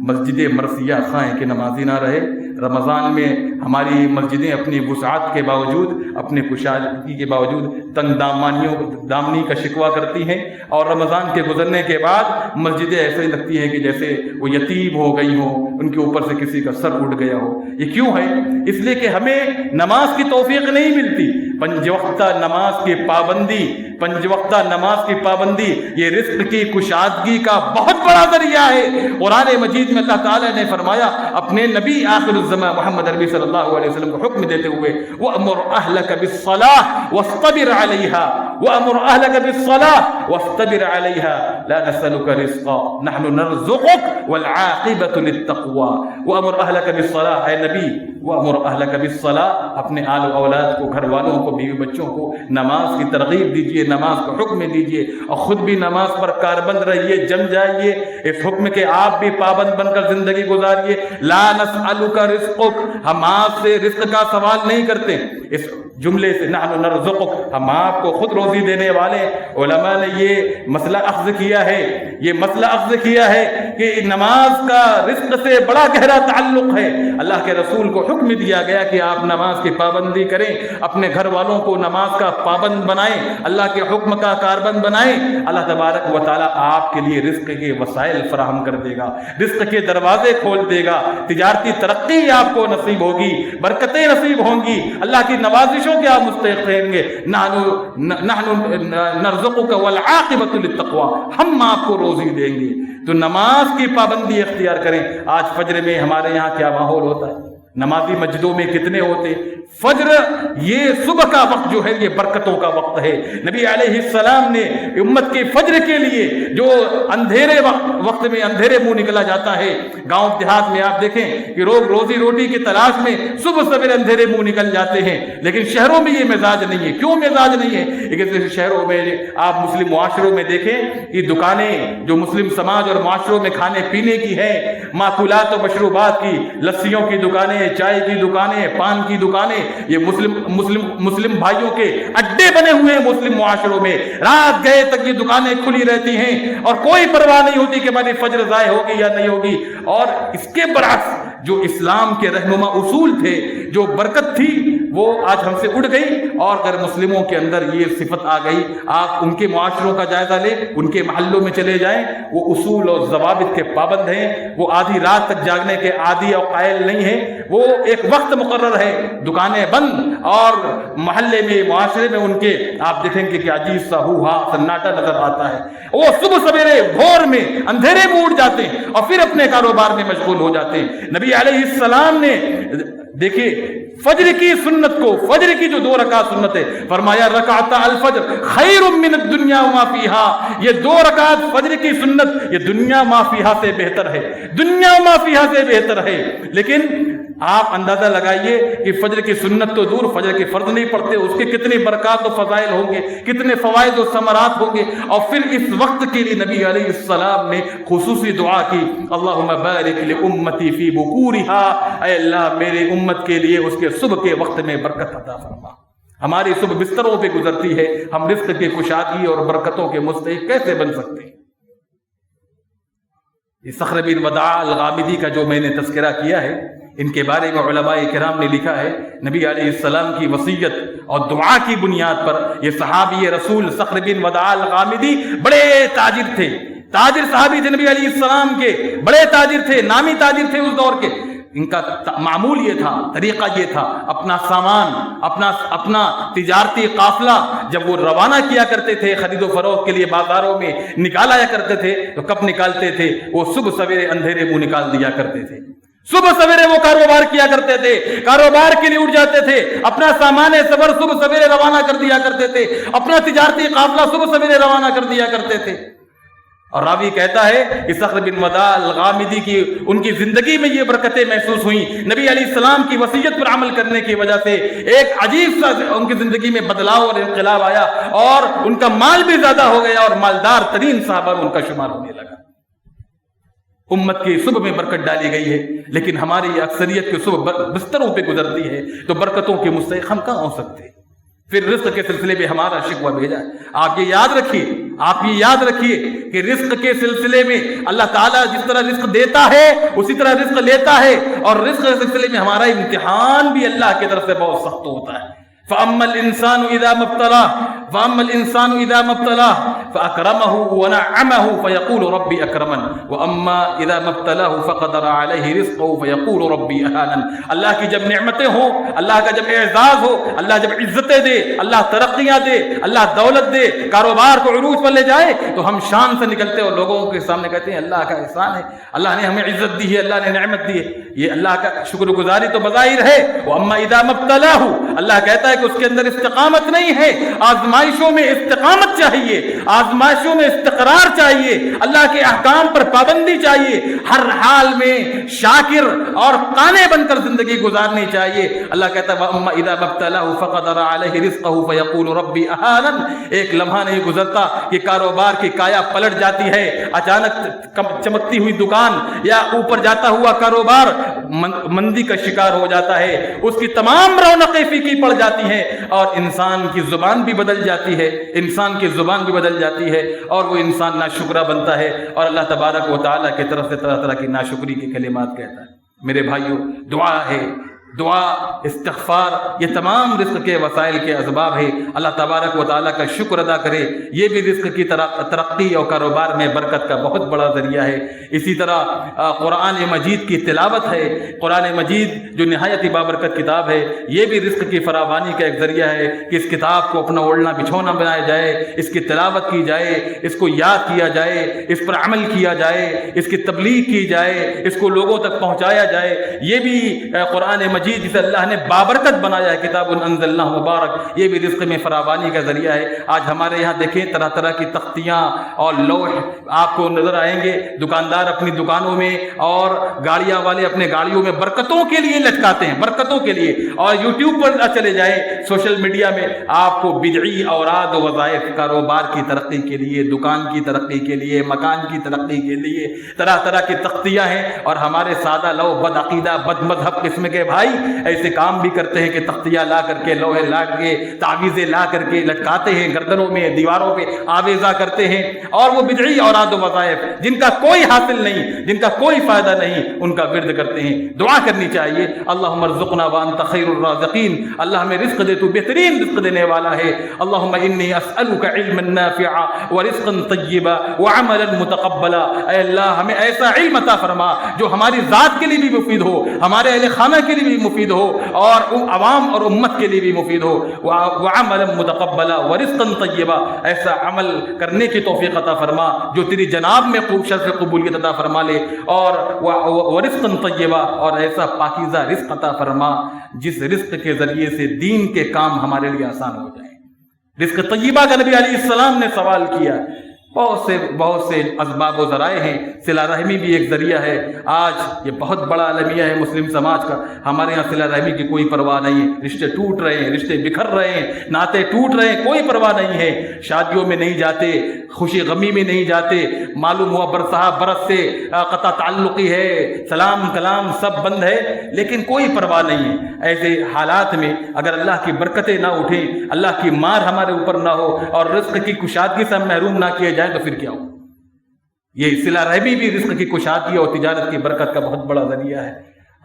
A: مسجد مرثیہ خواہیں کہ نمازی نہ رہے۔ رمضان میں ہماری مسجدیں اپنی وسعت کے باوجود، اپنے کشادگی کے باوجود تنگ دامنی کا شکوہ کرتی ہیں، اور رمضان کے گزرنے کے بعد مسجدیں ایسے لگتی ہیں کہ جیسے وہ یتیم ہو گئی ہوں، ان کے اوپر سے کسی کا سر اٹھ گیا ہو۔ یہ کیوں ہے؟ اس لیے کہ ہمیں نماز کی توفیق نہیں ملتی۔ پنج وقتہ نماز کی پابندی، پنج وقتہ نماز کی پابندی یہ رزق کی کشادگی کا بہت بڑا ذریعہ ہے۔ قرآن مجید میں اللہ تعالیٰ نے فرمایا اپنے نبی آخر الزمان محمد عربی صلی اللہ علیہ وسلم کو حکم دیتے ہوئے، وَأْمُرْ أَهْلَكَ بِالصَّلَاةِ وَاصْطَبِرْ عَلَيْهَا وَأْمُرْ أَهْلَكَ بِالصَّلَاةِ وَاصْطَبِرْ عَلَيْهَا لَا نَسْأَلُكَ رِزْقًا نَحْنُ نَرْزُقُكَ وَالْعَاقِبَةُ لِلتَّقْوَىٰ وَأْمُرْ أَهْلَكَ بِالصَّلَاةِ، اے نبی وَأْمُرْ أَهْلَكَ بِالصَّلَاةِ، اپنے آل و اولاد کو، گھر والوں کو، بیوی بچوں کو نماز کی ترغیب دیجئے، نماز کو حکم دیجئے، اور خود بھی نماز پر کاربند رہیے، جم جائیے اس حکم کے، آپ بھی پابند بن کر زندگی گزاریے۔ لا نسألک رزقک، ہم آپ سے رزق کا سوال نہیں کرتے۔ اس جملے سے نحن نرزقک، ہم آپ کو خود روزی دینے والے۔ علماء نے یہ مسئلہ اخذ کیا ہے، یہ مسئلہ اخذ کیا ہے کہ نماز کا رزق سے بڑا گہرا تعلق ہے۔ اللہ کے رسول کو حکم دیا گیا کہ آپ نماز کی پابندی کریں، اپنے گھر والوں کو نماز کا پابند بنائیں، اللہ کے حکم کا کاربند بنائیں۔ اللہ تبارک و تعالیٰ آپ کے لیے رزق کے وسائل فراہم کر دے گا، رزق کے دروازے کھول دے گا، تجارتی ترقی آپ کو نصیب ہوگی، برکتیں نصیب ہوں گی، اللہ کی نوازشوں کے آپ مستحق رہیں گے۔ نحن نرزقک والعاقبۃ للتقویٰ، ہم آپ کو روزی دیں گے۔ تو نماز کی پابندی اختیار کریں۔ آج فجر میں ہمارے یہاں کیا ماحول ہوتا ہے؟ نمازی مسجدوں میں کتنے ہوتے؟ فجر یہ صبح کا وقت جو ہے یہ برکتوں کا وقت ہے۔ نبی علیہ السلام نے امت کے فجر کے لیے جو اندھیرے وقت میں اندھیرے منہ نکلا جاتا ہے، گاؤں دیہات میں آپ دیکھیں کہ لوگ روزی روٹی کی تلاش میں صبح سویرے اندھیرے منہ نکل جاتے ہیں، لیکن شہروں میں یہ مزاج نہیں ہے۔ کیوں مزاج نہیں ہے؟ لیکن شہروں میں آپ مسلم معاشروں میں دیکھیں کہ دکانیں جو مسلم سماج اور معاشروں میں کھانے پینے کی ہے، ماکولات و مشروبات کی، لسیوں کی دکانیں، چائے کی دکانیں، پان کی دکانیں، یہ مسلم بھائیوں کے اڈے بنے ہوئے ہیں۔ مسلم معاشروں میں رات گئے تک یہ دکانیں کھلی رہتی ہیں اور کوئی پرواہ نہیں ہوتی کہ ہماری فجر ضائع ہوگی یا نہیں ہوگی۔ اور اس کے برعکس جو اسلام کے رہنما اصول تھے، جو برکت تھی، وہ آج ہم سے اڑ گئی، اور غیر مسلموں کے اندر یہ صفت آ گئی۔ آپ ان کے معاشروں کا جائزہ لیں، ان کے محلوں میں چلے جائیں، وہ اصول اور ضوابط کے پابند ہیں، وہ آدھی رات تک جاگنے کے عادی اور قائل نہیں ہیں۔ وہ ایک وقت مقرر ہے، دکانیں بند، اور محلے میں معاشرے میں ان کے آپ دیکھیں کہ کیا عجیب سا ہوا سناٹا نظر آتا ہے۔ وہ صبح سویرے بھور میں اندھیرے میں اٹھ جاتے ہیں اور پھر اپنے کاروبار میں مشغول ہو جاتے ہیں۔ نبی علیہ السلام نے دیکھیے فجر کی سنت کو، فجر کی جو 2 رکعت سنت ہے، فرمایا رکعتا الفجر خیر من الدنیا وما فیہا، یہ 2 رکعت فجر کی سنت یہ دنیا ما فیہا سے بہتر ہے، دنیا ما فیہا سے بہتر ہے۔ لیکن آپ اندازہ لگائیے کہ فجر کی سنت تو دور، فجر کے فرض نہیں پڑھتے، اس کے کتنے برکات و فضائل ہوں گے، کتنے فوائد و ثمرات ہوں گے۔ اور پھر اس وقت کے لیے نبی علیہ السلام نے خصوصی دعا کی، اللہم بارک لامتی فی بکورہا، اے اللہ میرے امت کے لیے اس کے صبح کے وقت میں برکت عطا فرما۔ ہماری صبح بستروں پہ گزرتی ہے، ہم رزق کے کشادگی اور برکتوں کے مستحق کیسے بن سکتے ہیں؟ یہ صخر بن وداع الغامدی کا جو میں نے تذکرہ کیا ہے، ان کے بارے میں علماء کرام نے لکھا ہے، نبی علیہ السلام کی وصیت اور دعا کی بنیاد پر یہ صحابی رسول صخر بن وداع الغامدی بڑے تاجر تھے، تاجر صحابی تھے نبی علیہ السلام کے، بڑے تاجر تھے، نامی تاجر تھے اس دور کے۔ ان کا معمول یہ تھا، طریقہ یہ تھا، اپنا سامان، اپنا تجارتی قافلہ جب وہ روانہ کیا کرتے تھے خرید و فروخت کے لیے بازاروں میں نکالا کرتے تھے تو کب نکالتے تھے؟ وہ صبح سویرے اندھیرے منہ نکال دیا کرتے تھے، صبح سویرے وہ کاروبار کیا کرتے تھے، کاروبار کے لیے اٹھ جاتے تھے، اپنا سامان سفر صبح سویرے روانہ کر دیا کرتے تھے، اپنا تجارتی قافلہ صبح سویرے روانہ کر دیا کرتے تھے۔ اور راوی کہتا ہے کہ صخر بن وداع الغامدی کی ان کی زندگی میں یہ برکتیں محسوس ہوئیں، نبی علیہ السلام کی وصیت پر عمل کرنے کی وجہ سے ایک عجیب سا ان کی زندگی میں بدلاؤ اور انقلاب آیا، اور ان کا مال بھی زیادہ ہو گیا اور مالدار ترین صحابہ میں ان کا شمار ہونے لگا۔ امت کی صبح میں برکت ڈالی گئی ہے، لیکن ہماری اکثریت کی صبح بستروں پہ گزرتی ہے، تو برکتوں کے مستحق ہم کہاں ہو سکتے؟ پھر رزق کے سلسلے میں ہمارا شکوہ بھیجا ہے۔ آپ یہ یاد رکھیے کہ رزق کے سلسلے میں اللہ تعالیٰ جس طرح رزق دیتا ہے اسی طرح رزق لیتا ہے، اور رزق کے سلسلے میں ہمارا امتحان بھی اللہ کی طرف سے بہت سخت ہوتا ہے۔ فَأَمَّا الْإِنسَانُ إِذَا مَبْتَلَاهُ فَأَكْرَمَهُ وَنَعَّمَهُ فَيَقُولُ رَبِّي أَكْرَمَنِ وَأَمَّا إِذَا مَبْتَلَاهُ فَقَدَرَ عَلَيْهِ رِزْقَهُ فَيَقُولُ رَبِّي أَهَانَنِ۔ اللہ کی جب نعمتیں ہوں، اللہ کا جب اعزاز ہو، اللہ جب عزتیں دے، اللہ ترقیاں دے، اللہ دولت دے، کاروبار کو عروج پر لے جائے، تو ہم شان سے نکلتے اور لوگوں کے سامنے کہتے ہیں اللہ کا احسان ہے، اللہ نے ہمیں عزت دی ہے، اللہ نے نعمت دی ہے۔ یہ اللہ کا شکر گزاری تو بظاہر ہے۔ وَأَمَّا إِذَا مَبْتَلَاهُ، اللہ کہتا ہے کہ اس کے اندر استقامت نہیں ہے، آزمائشوں میں استقامت چاہیے، آزمائشوں میں استقرار چاہیے، اللہ کے احکام پر پابندی چاہیے، ہر حال میں شاکر اور قانے بن کر زندگی گزارنی چاہیے۔ اللہ کہتا ہے وَأَمَّا إِذَا مَبْتَلَاهُ فَقَدَرَ عَلَيْهِ رِزْقَهُ فَيَقُولُ رَبِّي أَهَانَنِ۔ ایک لمحہ نہیں گزرتا کہ کاروبار کی کایا پلٹ جاتی ہے، اچانک چمکتی ہوئی دکان یا اوپر جاتا ہوا کاروبار مندی کا شکار ہو جاتا ہے، اس کی تمام رونقیں پھیکی پڑ جاتی ہیں، اور انسان کی زبان بھی بدل جاتی ہے، اور وہ انسان ناشکرہ بنتا ہے، اور اللہ تبارک و تعالیٰ کی طرف سے طرح طرح کی ناشکری کے کلمات کہتا ہے۔ میرے بھائیوں، دعا ہے، دعا، استغفار، یہ تمام رزق کے وسائل کے اسباب ہے۔ اللہ تبارک و تعالیٰ کا شکر ادا کرے، یہ بھی رزق کی ترقی اور کاروبار میں برکت کا بہت بڑا ذریعہ ہے۔ اسی طرح قرآن مجید کی تلاوت ہے، قرآن مجید جو نہایت ہی بابرکت کتاب ہے، یہ بھی رزق کی فراوانی کا ایک ذریعہ ہے کہ اس کتاب کو اپنا اوڑھنا بچھونا بنایا جائے، اس کی تلاوت کی جائے، اس کو یاد کیا جائے، اس پر عمل کیا جائے، اس کی تبلیغ کی جائے، اس کو لوگوں تک پہنچایا جائے۔ یہ بھی قرآن مجید جسے اللہ نے بابرکت بنایا ہے، کتاب انزلناہ مبارک، یہ بھی رزق میں فراوانی کا ذریعہ ہے۔ آج ہمارے یہاں دیکھیں طرح طرح کی تختیاں اور لوح آپ کو نظر آئیں گے، دکاندار اپنی دکانوں میں اور گاڑیاں والے اپنے گاڑیوں میں برکتوں کے لیے لٹکاتے ہیں، برکتوں کے لیے۔ اور یوٹیوب پر چلے جائیں، سوشل میڈیا میں آپ کو بدعی اوراد و وظائف، کاروبار کی ترقی کے لیے، دکان کی ترقی کے لیے، مکان کی ترقی کے لیے طرح طرح کی تختیاں ہیں، اور ہمارے سادہ لو بد عقیدہ بد مذہب قسم کے بھائی ایسے کام بھی کرتے ہیں کہ تختیاں لا کر کے، لوہے لا کے، تعویذیں لا کر کے لٹکاتے ہیں گردنوں میں، دیواروں پہ آویزہ کرتے ہیں، اور وہ بدعی اوراد و وظائف جن کا کوئی حاصل نہیں، جن کا کوئی فائدہ نہیں، ان کا ورد کرتے ہیں۔ دعا کرنی چاہیے، اللہم ارزقنا وانت خیر الرازقین، اللہ ہمیں رزق دے، تو بہترین رزق دینے والا ہے۔ اللہم انی اسألک علما نافعا ورزقا طیبا وعملا متقبلا، اے اللہ ہمیں ایسا علم عطا فرما جو ہماری ذات کے لیے بھی مفید ہو، ہمارے اہل خانہ کے لیے بھی مفید ہو، اور عوام اور امت کے لیے بھی مفید ہو، وعملا متقبلا ورزقا طیبا، ایسا عمل کرنے کی توفیق عطا فرما جو تیری جناب میں شرف قبولیت عطا فرما لے، اور ورزقا طیبا، اور ایسا پاکیزہ رزق عطا فرما جس رزق کے ذریعے سے دین کے کام ہمارے لیے آسان ہو جائیں۔ رزق طیبہ کا نبی علیہ السلام نے سوال کیا۔ بہت سے اسباب و ذرائع ہیں، صلہ رحمی بھی ایک ذریعہ ہے۔ آج یہ بہت بڑا المیہ ہے مسلم سماج کا، ہمارے یہاں صلہ رحمی کی کوئی پرواہ نہیں ہے، رشتے ٹوٹ رہے ہیں، رشتے بکھر رہے ہیں، ناطے ٹوٹ رہے ہیں، کوئی پرواہ نہیں ہے، شادیوں میں نہیں جاتے، خوشی غمی میں نہیں جاتے، معلوم ہوا برس سے قطع تعلقی ہے، سلام کلام سب بند ہے، لیکن کوئی پرواہ نہیں ہے۔ ایسے حالات میں اگر اللہ کی برکتیں نہ اٹھیں، اللہ کی مار ہمارے اوپر نہ ہو، اور رزق کی کشادگی سے ہم محروم نہ کیے جائیں، تو پھر کیا ہو؟ یہ صلہ رحمی بھی رزق کی کشادگی اور تجارت کی برکت کا بہت بڑا ذریعہ ہے۔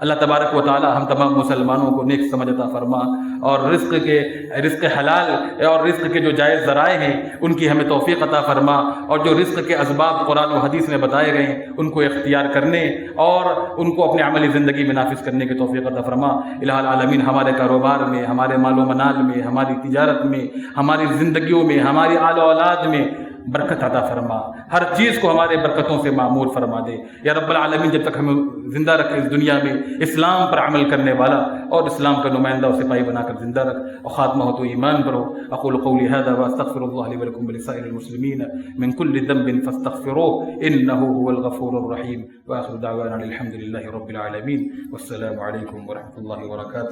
A: اللہ تبارک و تعالی ہم تمام مسلمانوں کو نیک سمجھ عطا فرما، اور رزق حلال اور رزق کے جو جائز ذرائع ہیں ان کی ہمیں توفیق عطا فرما، اور جو رزق کے اسباب قرآن و حدیث میں بتائے گئے ہیں ان کو اختیار کرنے اور ان کو اپنے عملی زندگی میں نافذ کرنے کی توفیق عطا فرما۔ الہ العالمین ہمارے کاروبار میں، ہمارے مال و منال میں، ہماری تجارت میں، ہماری زندگیوں میں، ہماری آل و اولاد میں برکت عطا فرما، ہر چیز کو ہمارے برکتوں سے معمور فرما دے یا رب العالمین۔ جب تک ہمیں زندہ رکھے اس دنیا میں اسلام پر عمل کرنے والا اور اسلام کا نمائندہ اور سپاہی بنا کر زندہ رکھ، اور خاتمہ ہو تو ایمان پر ہو۔ اقول قولی هذا واستغفر الله لي ولكم ولسائر المسلمين من كل ذنب فاستغفروه انه هو الغفور الرحيم، واخر دعوانا الحمد لله رب العالمين، والسلام عليكم ورحمة الله وبركاته۔